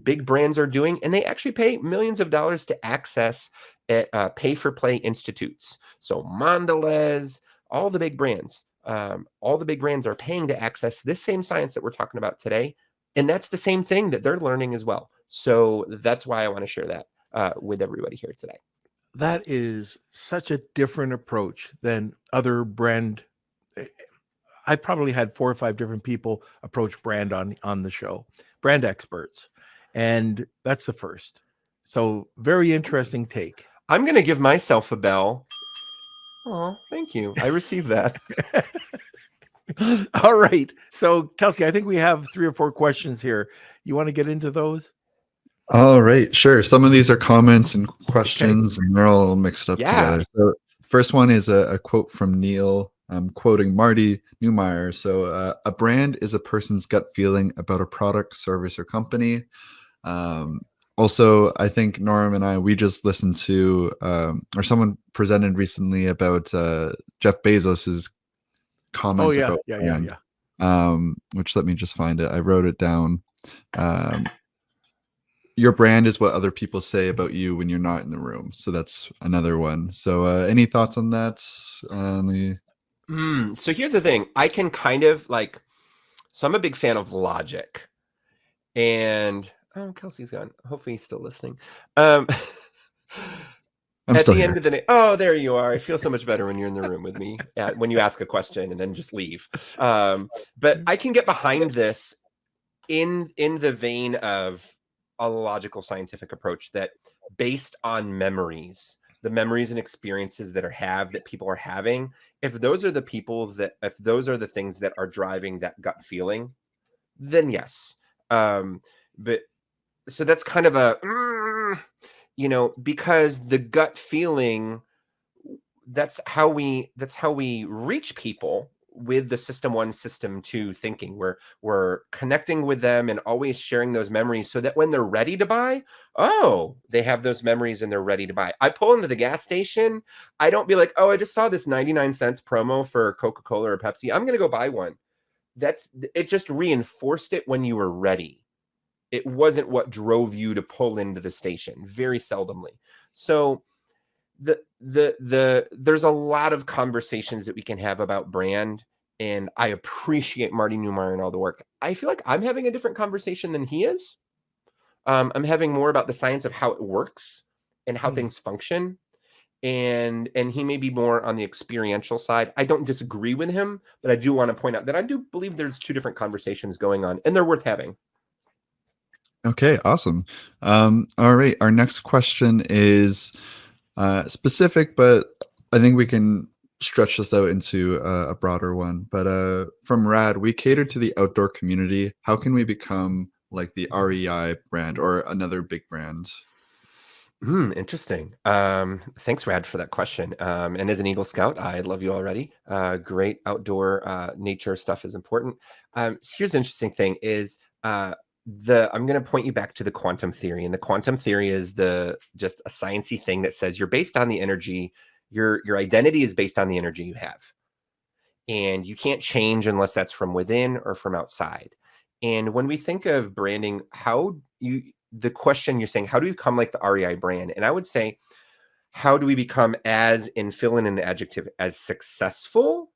big brands are doing, and they actually pay millions of dollars to access at pay-for-play institutes. So Mondelez, all the big brands are paying to access this same science that we're talking about today. And that's the same thing that they're learning as well. So that's why I want to share that with everybody here today. That is such a different approach than other brand. I probably had 4 or 5 different people approach brand on the show, brand experts. And that's the first. So very interesting take. I'm going to give myself a bell. Oh, thank you. I received that. All right. So Kelsey, I think we have 3 or 4 questions here. You want to get into those? All right, sure. Some of these are comments and questions, and they're all mixed up together. So first one is a quote from Neil. I'm quoting Marty Neumeier. So a brand is a person's gut feeling about a product, service, or company. Also, I think Norm and we just listened to, or someone presented recently about Jeff Bezos's comment about brand. Which, let me just find it. I wrote it down. Your brand is what other people say about you when you're not in the room. So that's another one. So any thoughts on that? So here's the thing. I can kind of so I'm a big fan of logic. And, Kelsey's gone. Hopefully he's still listening. At the end of the day, there you are. I feel so much better when you're in the room with me, when you ask a question and then just leave. But I can get behind this in the vein of a logical scientific approach that based on memories, the memories and experiences that people are having, if those are the things that are driving that gut feeling, then yes. But so that's kind of because the gut feeling, that's how we reach people with the system 1, system 2 thinking. We're connecting with them and always sharing those memories so that when they're ready to buy, they have those memories and they're ready to buy. I pull into the gas station. I don't be like, I just saw this 99 cents promo for Coca-Cola or Pepsi. I'm going to go buy one. It just reinforced it when you were ready. It wasn't what drove you to pull into the station, very seldomly. So there's a lot of conversations that we can have about brand, and I appreciate Marty Neumeier and all the work. I feel like I'm having a different conversation than he is. I'm having more about the science of how it works and how things function, and he may be more on the experiential side. I don't disagree with him, but I do want to point out that I do believe there's 2 different conversations going on, and they're worth having. Okay, awesome. All right, our next question is specific, but I think we can stretch this out into a broader one. But from Rad, we cater to the outdoor community. How can we become like the REI brand or another big brand? Interesting. Thanks, Rad, for that question. And as an Eagle Scout, I love you already. Great outdoor nature stuff is important. Here's the interesting thing is I'm going to point you back to the quantum theory, and the quantum theory is just a sciencey thing that says you're based on the energy. Your identity is based on the energy you have, and you can't change unless that's from within or from outside. And when we think of branding, the question you're saying, how do you become like the REI brand? And I would say, how do we become, and fill in an adjective, as successful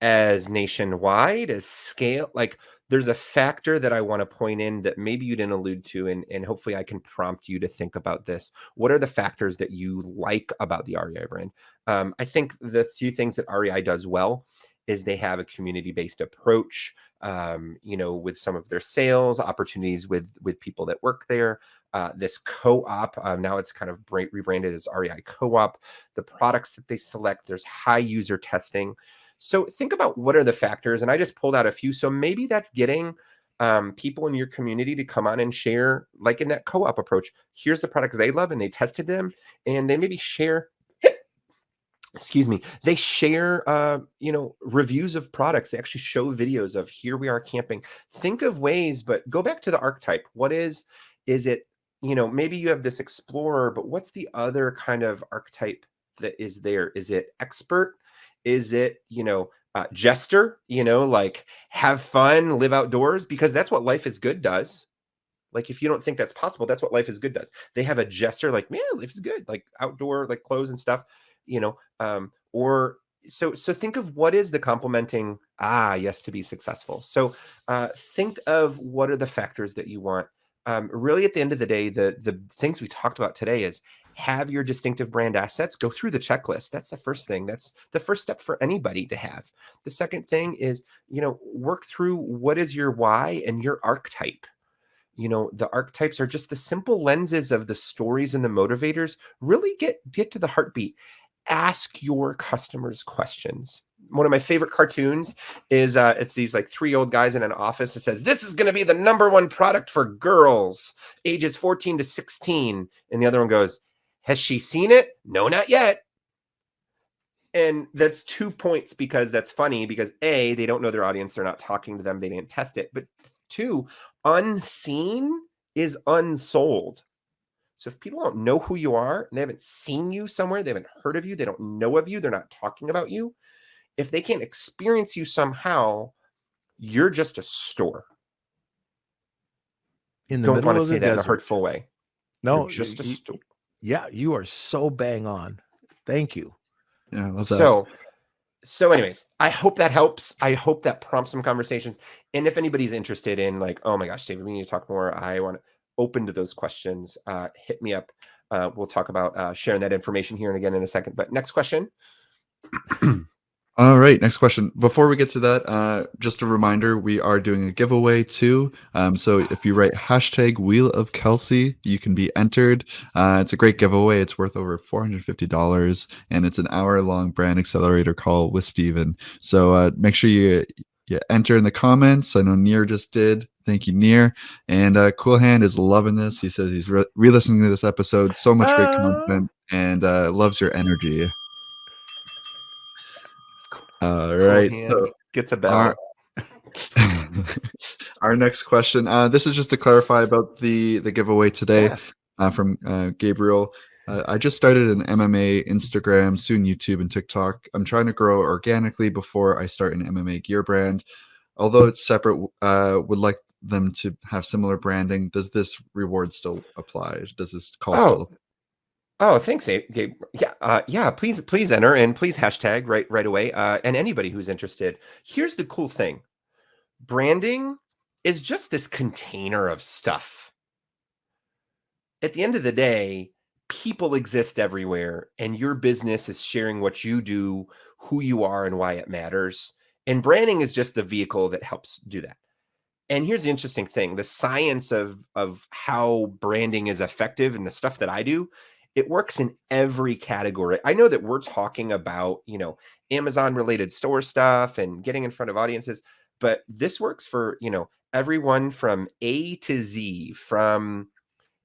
as nationwide, as scale? Like, there's a factor that I want to point in that maybe you didn't allude to, and hopefully I can prompt you to think about this. What are the factors that you like about the REI brand? I think the few things that REI does well is they have a community-based approach, with some of their sales opportunities with people that work there. This co-op, now it's kind of rebranded as REI Co-op. The products that they select, there's high user testing. So think about what are the factors, and I just pulled out a few. So maybe that's getting people in your community to come on and share, like in that co-op approach. Here's the products they love, and they tested them, and they maybe share. Excuse me. They share, reviews of products. They actually show videos of here we are camping. Think of ways, but go back to the archetype. What is it? Maybe you have this explorer, but what's the other kind of archetype that is there? Is it expert? Is it, jester, like have fun, live outdoors? Because that's what Life is Good does. Like, if you don't think that's possible, that's what Life is Good does. They have a jester, like, man, life is good, like outdoor, like clothes and stuff, or so think of what is the complementing, yes, to be successful. So think of what are the factors that you want. Really, at the end of the day, the things we talked about today is have your distinctive brand assets, go through the checklist. That's the first thing. That's the first step for anybody to have. The second thing is, work through what is your why and your archetype. The archetypes are just the simple lenses of the stories and the motivators. Really get to the heartbeat. Ask your customers questions. One of my favorite cartoons is it's these like 3 old guys in an office that says, this is going to be the #1 product for girls ages 14 to 16. And the other one goes, has she seen it? No, not yet. And that's 2 points, because that's funny, because A, they don't know their audience. They're not talking to them. They didn't test it. But 2, unseen is unsold. So if people don't know who you are and they haven't seen you somewhere, they haven't heard of you, they don't know of you, they're not talking about you. If they can't experience you somehow, you're just a store. In the Don't middle want to of say the that in a desert. hurtful way. No, You're just a store. Yeah, you are so bang on. Thank you. Yeah, I love that. So anyways, I hope that helps. I hope that prompts some conversations. And if anybody's interested in like, oh my gosh, Staeven, we need to talk more, I want to open to those questions. Hit me up. We'll talk about sharing that information here and again in a second. But next question. All right, next question. Before we get to that, just a reminder, we are doing a giveaway too. So if you write #Wheel of Kelsey, you can be entered. It's a great giveaway. It's worth over $450, and it's an hour-long brand accelerator call with Staeven. So make sure you enter in the comments. I know Neer just did. Thank you, Neer. And Cool Hand is loving this. He says he's re-listening to this episode. So much great content, and loves your energy. All right. So gets a bell. Our next question. This is just to clarify about the giveaway today. From Gabriel. I just started an MMA Instagram, soon YouTube and TikTok. I'm trying to grow organically before I start an MMA gear brand. Although it's separate, would like them to have similar branding. Does this reward still apply? Does this call still apply? Oh, thanks, Gabe. Yeah. Please enter, and please hashtag right away. And anybody who's interested. Here's the cool thing: branding is just this container of stuff. At the end of the day, people exist everywhere, and your business is sharing what you do, who you are, and why it matters. And branding is just the vehicle that helps do that. And here's the interesting thing: the science of how branding is effective and the stuff that I do. It works in every category. I know that we're talking about, Amazon related store stuff and getting in front of audiences, but this works for, everyone from A to Z, from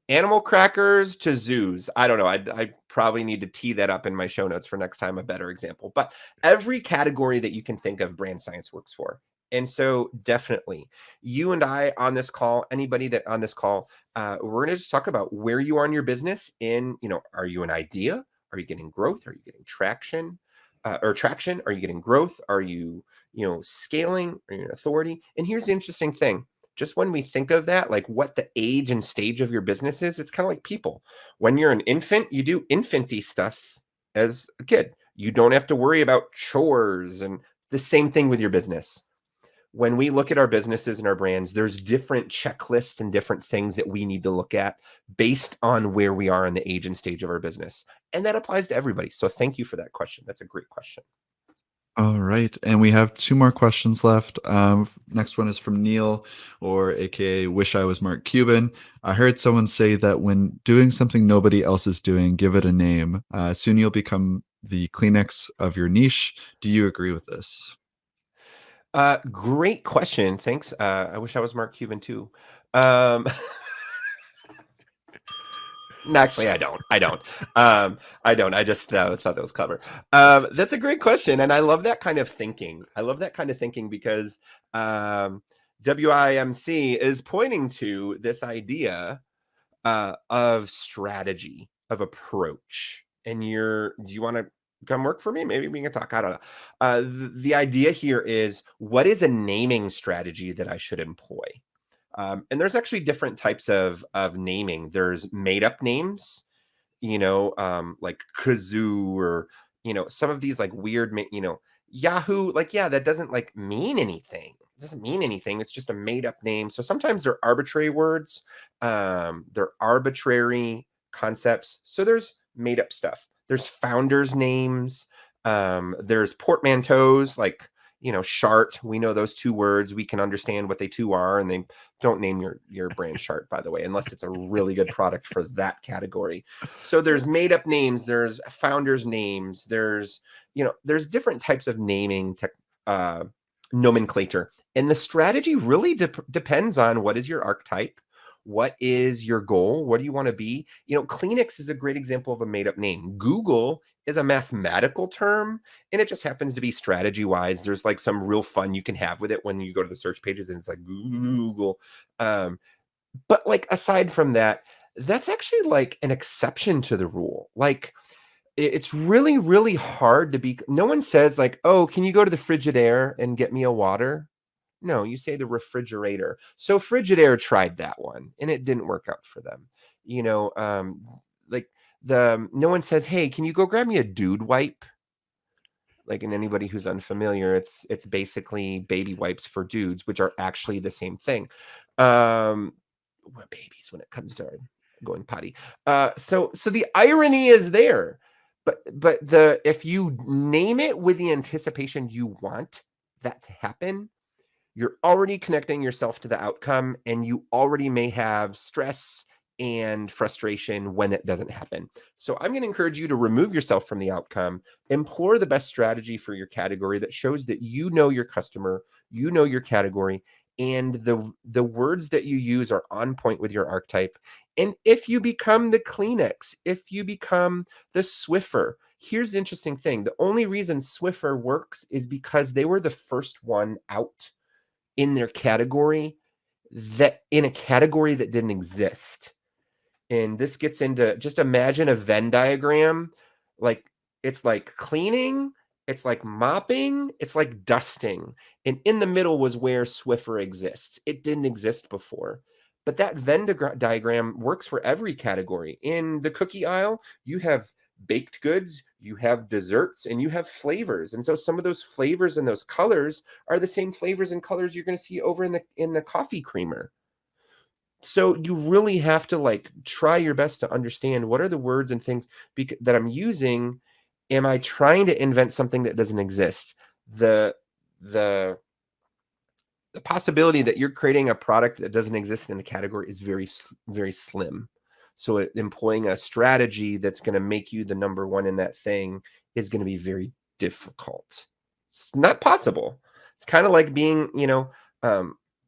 animal crackers to zoos. I don't know. I probably need to tee that up in my show notes for next time, a better example, but every category that you can think of, brand science works for. And so definitely you and I on this call, anybody that on this call, we're going to just talk about where you are in your business. Are you an idea? Are you getting growth? Are you getting traction? Are you getting growth? Are you, scaling? Are you an authority? And here's the interesting thing. Just when we think of that, like what the age and stage of your business is, it's kind of like people. When you're an infant, you do infanty stuff as a kid. You don't have to worry about chores and The same thing with your business. When we look at our businesses and our brands, there's different checklists and different things that we need to look at based on where we are in the age and stage of our business. And that applies to everybody. So thank you for that question. That's a great question. All right. And we have 2 more questions left. Next one is from Neil, or AKA Wish I Was Mark Cuban. I heard someone say that when doing something nobody else is doing, give it a name. Soon you'll become the Kleenex of your niche. Do you agree with this? Great question. Thanks. I wish I was Mark Cuban too. No, actually, I don't. I don't. I just thought that was clever. That's a great question, and I love that kind of thinking. I love that kind of thinking because WIMC is pointing to this idea of strategy, of approach. And do you want to come work for me? Maybe we can talk. I don't know. The idea here is, what is a naming strategy that I should employ? And there's actually different types of naming. There's made up names, like kazoo, or, some of these like weird, Yahoo, like, yeah, that doesn't like mean anything. It doesn't mean anything. It's just a made up name. So sometimes they're arbitrary words. They're arbitrary concepts. So there's made up stuff. There's founders' names. There's portmanteaus, like, Shart. We know those 2 words. We can understand what they 2 are, and they don't name your brand Shart, by the way, unless it's a really good product for that category. So there's made up names. There's founders' names. There's different types of naming nomenclature, and the strategy really depends on what is your archetype. What is your goal? What do you want to be? Kleenex is a great example of a made up name. Google is a mathematical term, and it just happens to be strategy wise. There's like some real fun you can have with it when you go to the search pages and it's like Google. But like, aside from that, that's actually like an exception to the rule. Like, it's really, really hard to be. No one says like, oh, can you go to the Frigidaire and get me a water? No, you say the refrigerator. So Frigidaire tried that one, and it didn't work out for them. No one says, hey, can you go grab me a dude wipe? Like, and anybody who's unfamiliar, it's basically baby wipes for dudes, which are actually the same thing. We're babies when it comes to going potty. So the irony is there, but if you name it with the anticipation you want that to happen, you're already connecting yourself to the outcome, and you already may have stress and frustration when it doesn't happen. So I'm going to encourage you to remove yourself from the outcome, employ the best strategy for your category that shows that you know your customer, you know your category, and the words that you use are on point with your archetype. And if you become the Kleenex, if you become the Swiffer, here's the interesting thing. The only reason Swiffer works is because they were the first one out in their category, that in a category that didn't exist. And this gets into, just imagine a Venn diagram. Like, it's like cleaning, it's like mopping, it's like dusting. And in the middle was where Swiffer exists. It didn't exist before. But that Venn diagram works for every category. In the cookie aisle, you have baked goods, you have desserts, and you have flavors. And so some of those flavors and those colors are the same flavors and colors you're going to see over in the coffee creamer. So you really have to like try your best to understand, what are the words and things that I'm using. Am I trying to invent something that doesn't exist? The possibility that you're creating a product that doesn't exist in the category is very, very slim. So employing a strategy that's going to make you the number one in that thing is going to be very difficult. It's not possible. It's kind of like being,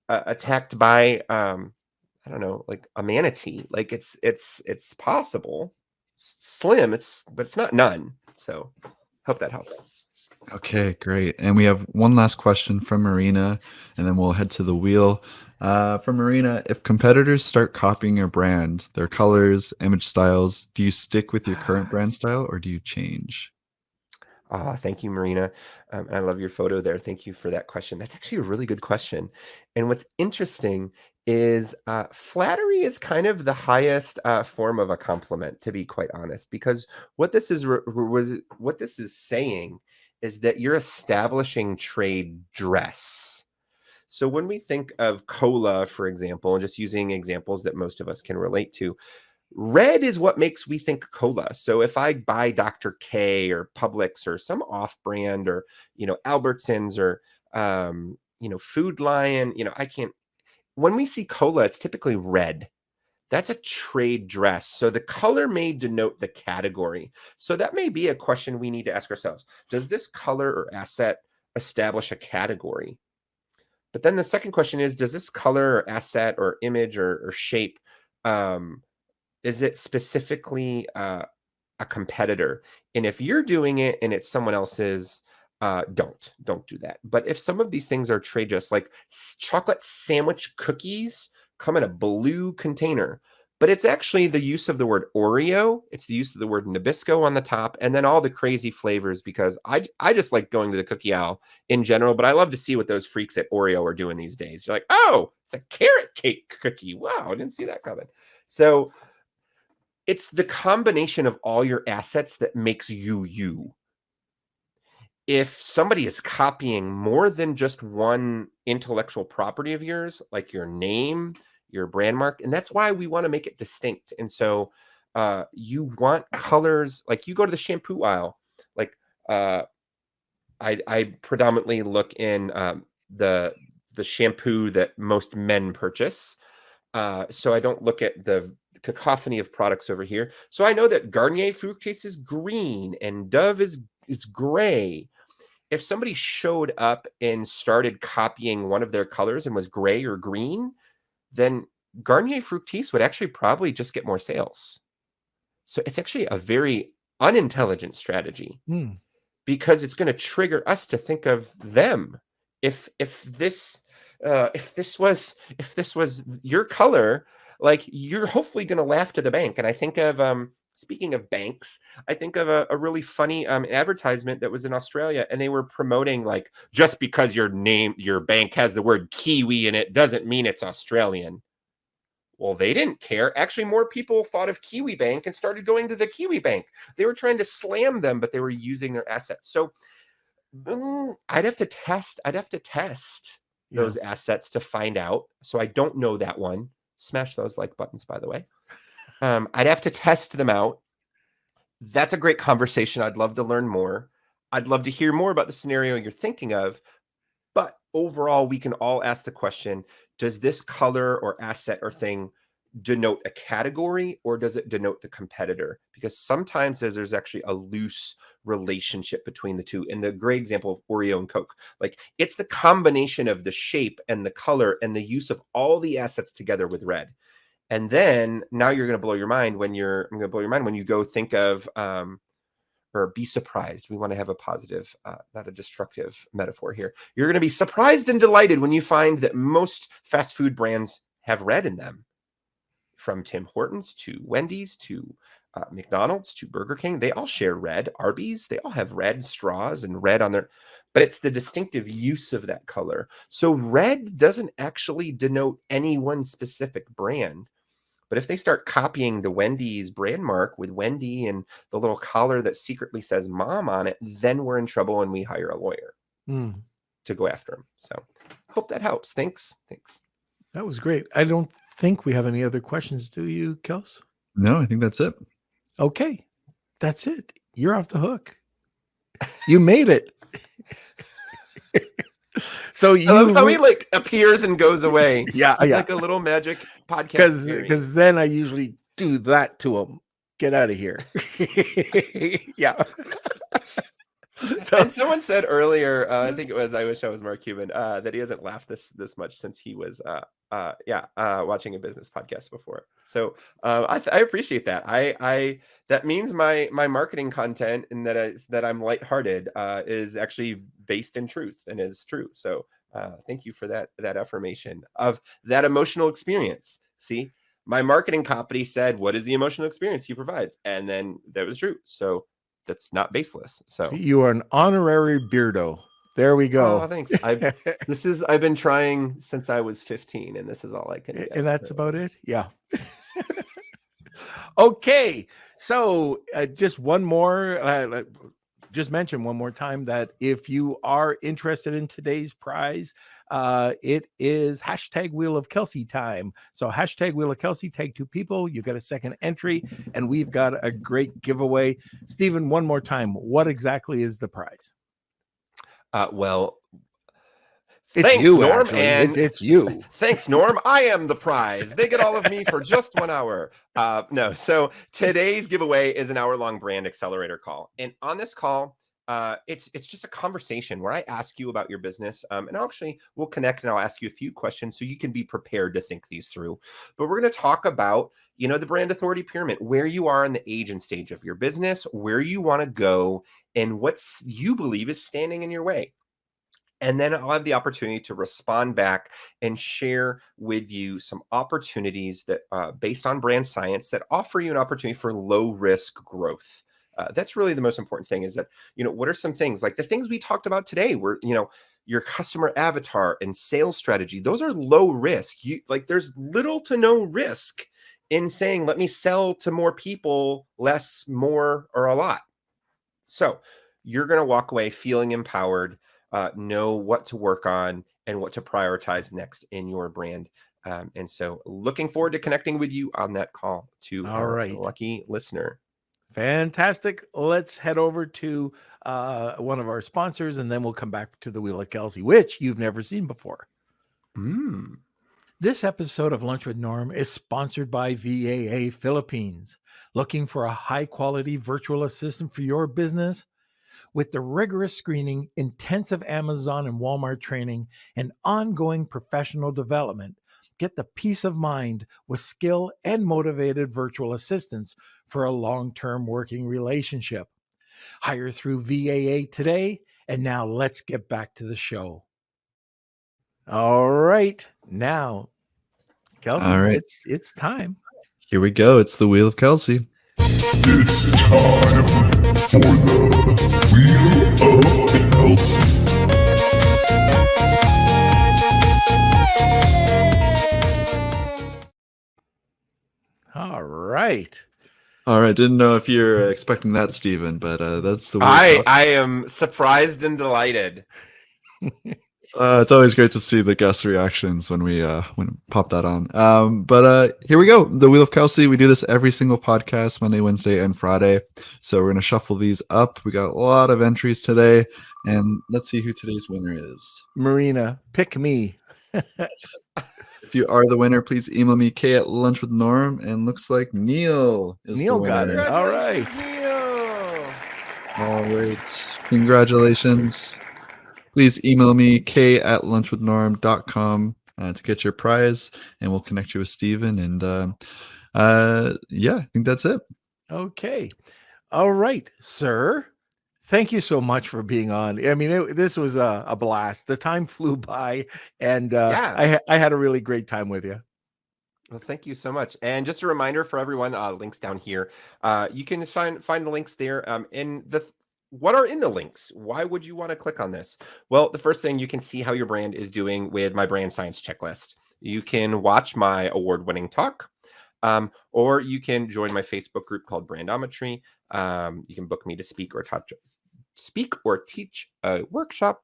attacked by, I don't know, like a manatee. Like, it's possible. It's slim. But it's not none. So hope that helps. Okay, great. And we have one last question from Marina, and then we'll head to the wheel. From Marina, if competitors start copying your brand, their colors, image styles, do you stick with your current brand style, or do you change? Thank you, Marina. And I love your photo there. Thank you for that question. That's actually a really good question. And what's interesting is flattery is kind of the highest form of a compliment, to be quite honest, because what this is what this is saying is that you're establishing trade dress. So when we think of cola, for example, and just using examples that most of us can relate to, red is what makes we think cola. So if I buy Dr. K or Publix or some off-brand or, Albertsons or, Food Lion, I can't, when we see cola, it's typically red. That's a trade dress. So the color may denote the category. So that may be a question we need to ask ourselves. Does this color or asset establish a category? But then the second question is, does this color or asset or image or shape, is it specifically a competitor? And if you're doing it and it's someone else's, don't do that. But if some of these things are trade dress, like chocolate sandwich cookies come in a blue container, but it's actually the use of the word Oreo, it's the use of the word Nabisco on the top, and then all the crazy flavors, because I just like going to the cookie aisle in general, but I love to see what those freaks at Oreo are doing these days. You're like, oh, it's a carrot cake cookie. Wow, I didn't see that coming. So it's the combination of all your assets that makes you you. If somebody is copying more than just one intellectual property of yours, like your name, your brand mark, and that's why we want to make it distinct. And so you want colors, like you go to the shampoo aisle, like I predominantly look in the shampoo that most men purchase. So I don't look at the cacophony of products over here. So I know that Garnier Fructis is green and Dove is gray. If somebody showed up and started copying one of their colors and was gray or green, then Garnier Fructis would actually probably just get more sales. So it's actually a very unintelligent strategy because it's going to trigger us to think of them. If this was your color, like, you're hopefully going to laugh to the bank. And I think of speaking of banks, I think of a really funny advertisement that was in Australia, and they were promoting, like, just because your bank has the word Kiwi in it doesn't mean it's Australian. Well, they didn't care. Actually, more people thought of Kiwi Bank and started going to the Kiwi Bank. They were trying to slam them, but they were using their assets. So I'd have to test those assets to find out. So I don't know that one. Smash those like buttons, by the way. I'd have to test them out. That's a great conversation. I'd love to learn more. I'd love to hear more about the scenario you're thinking of. But overall, we can all ask the question, does this color or asset or thing denote a category, or does it denote the competitor? Because sometimes there's actually a loose relationship between the two. In the great example of Oreo and Coke, like, it's the combination of the shape and the color and the use of all the assets together with red. And then now you're going to blow your mind when you go think of or be surprised. We want to have a positive, not a destructive metaphor here. You're going to be surprised and delighted when you find that most fast food brands have red in them. From Tim Hortons to Wendy's to McDonald's to Burger King, they all share red. Arby's, they all have red straws and red on their, but it's the distinctive use of that color. So red doesn't actually denote any one specific brand. But if they start copying the Wendy's brand mark with Wendy and the little collar that secretly says mom on it, then we're in trouble and we hire a lawyer to go after them. So hope that helps. Thanks. That was great. I don't think we have any other questions. Do you, Kels? No, I think that's it. Okay. That's it. You're off the hook. You made it. So I love how he like appears and goes away. Yeah, it's like a little magic podcast. Because then I usually do that to him. Get out of here. Yeah. So, and someone said earlier, I think it was, I wish I was Mark Cuban, that he hasn't laughed this much since he was watching a business podcast before. So I appreciate that. I that means my marketing content and that I'm lighthearted is actually based in truth and is true. So thank you for that affirmation of that emotional experience. See, my marketing copy said, what is the emotional experience he provides? And then that was true. So that's not baseless. So So you are an honorary beardo. There we go. oh, thanks. I've been trying since I was 15, and this is all I can get. And that's about it. Yeah. Okay. So just one more. Just mention one more time that if you are interested in today's prize, it is hashtag Wheel of Kelsey time. So hashtag Wheel of Kelsey, tag 2 people. You get a second entry, and we've got a great giveaway. Staeven, one more time. What exactly is the prize? Well, it's thanks, you, Norm, actually. and It's you. Thanks, Norm. I am the prize. They get all of me for just 1 hour. No, so today's giveaway is an hour-long brand accelerator call, and on this call, it's just a conversation where I ask you about your business, and we'll connect, and I'll ask you a few questions so you can be prepared to think these through. But we're going to talk about, the brand authority pyramid, where you are in the age and stage of your business, where you want to go, and what you believe is standing in your way. And then I'll have the opportunity to respond back and share with you some opportunities that, based on brand science, that offer you an opportunity for low risk growth. That's really the most important thing, is that, what are some things like the things we talked about today, where, your customer avatar and sales strategy, those are low risk. There's little to no risk in saying, let me sell to more people, less, more, or a lot. So you're going to walk away feeling empowered, know what to work on and what to prioritize next in your brand. And so looking forward to connecting with you on that call to our lucky listener. Fantastic. Let's head over to one of our sponsors, and then we'll come back to the Wheel of Kelsey, which you've never seen before. This episode of Lunch with Norm is sponsored by VAA Philippines. Looking for a high-quality virtual assistant for your business? With the rigorous screening, intensive Amazon and Walmart training, and ongoing professional development, get the peace of mind with skill and motivated virtual assistants for a long-term working relationship. Hire through VAA today, and now let's get back to the show. All right, now, Kelsey, all right, it's time. Here we go. It's the Wheel of Kelsey. It's time for the Wheel of Kelsey. All right. All right. Didn't know if you're expecting that, Staeven, but that's the Wheel of I Kelsey. am surprised and delighted. It's always great to see the guest reactions when we pop that on. But here we go. The Wheel of Kelsey. We do this every single podcast, Monday, Wednesday, and Friday. So we're going to shuffle these up. We got a lot of entries today. And let's see who today's winner is. Marina, pick me. If you are the winner, please email me, k@lunchwithnorm. And looks like Neil is Neil the got winner. it. All right. Neil. All right. Congratulations. Please email me, k@lunchwithnorm.com to get your prize, and we'll connect you with Staeven. And yeah, I think that's it. Okay. All right, sir. Thank you so much for being on. I mean, this was a blast. The time flew by, and I had a really great time with you. Well, thank you so much. And just a reminder for everyone, links down here. You can find the links there. In the what are in the links? Why would you want to click on this? Well, the first thing, you can see how your brand is doing with my brand science checklist. You can watch my award-winning talk, or you can join my Facebook group called Brandometry. You can book me to speak or teach a workshop,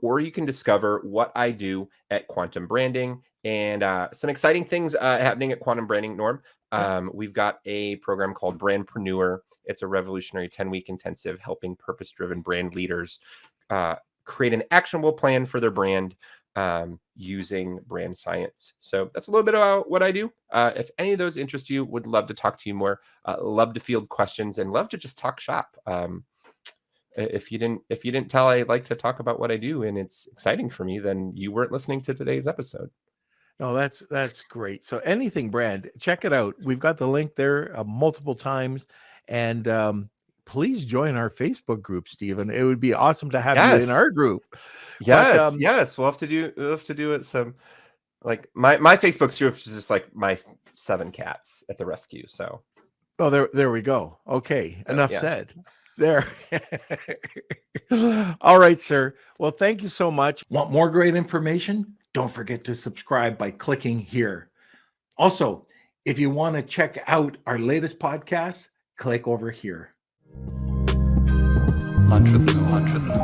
or you can discover what I do at Quantum Branding and some exciting things happening at Quantum Branding, Norm. We've got a program called Brandpreneur. It's a revolutionary 10-week intensive helping purpose-driven brand leaders create an actionable plan for their brand using brand science. So that's a little bit about what I do. If any of those interest you, would love to talk to you more. Love to field questions and love to just talk shop. If you didn't tell I like to talk about what I do and it's exciting for me, then you weren't listening to today's episode. No, that's great. So anything brand, check it out. We've got the link there multiple times, and please join our Facebook group, Staeven. It would be awesome to have you in our group. Yes, but, yes, we'll have to do it. Some like my Facebook group is just like my 7 cats at the rescue. So there we go. Okay, enough said. There. All right, sir. Well, thank you so much. Want more great information? Don't forget to subscribe by clicking here. Also, if you want to check out our latest podcast, click over here. Entrepreneur.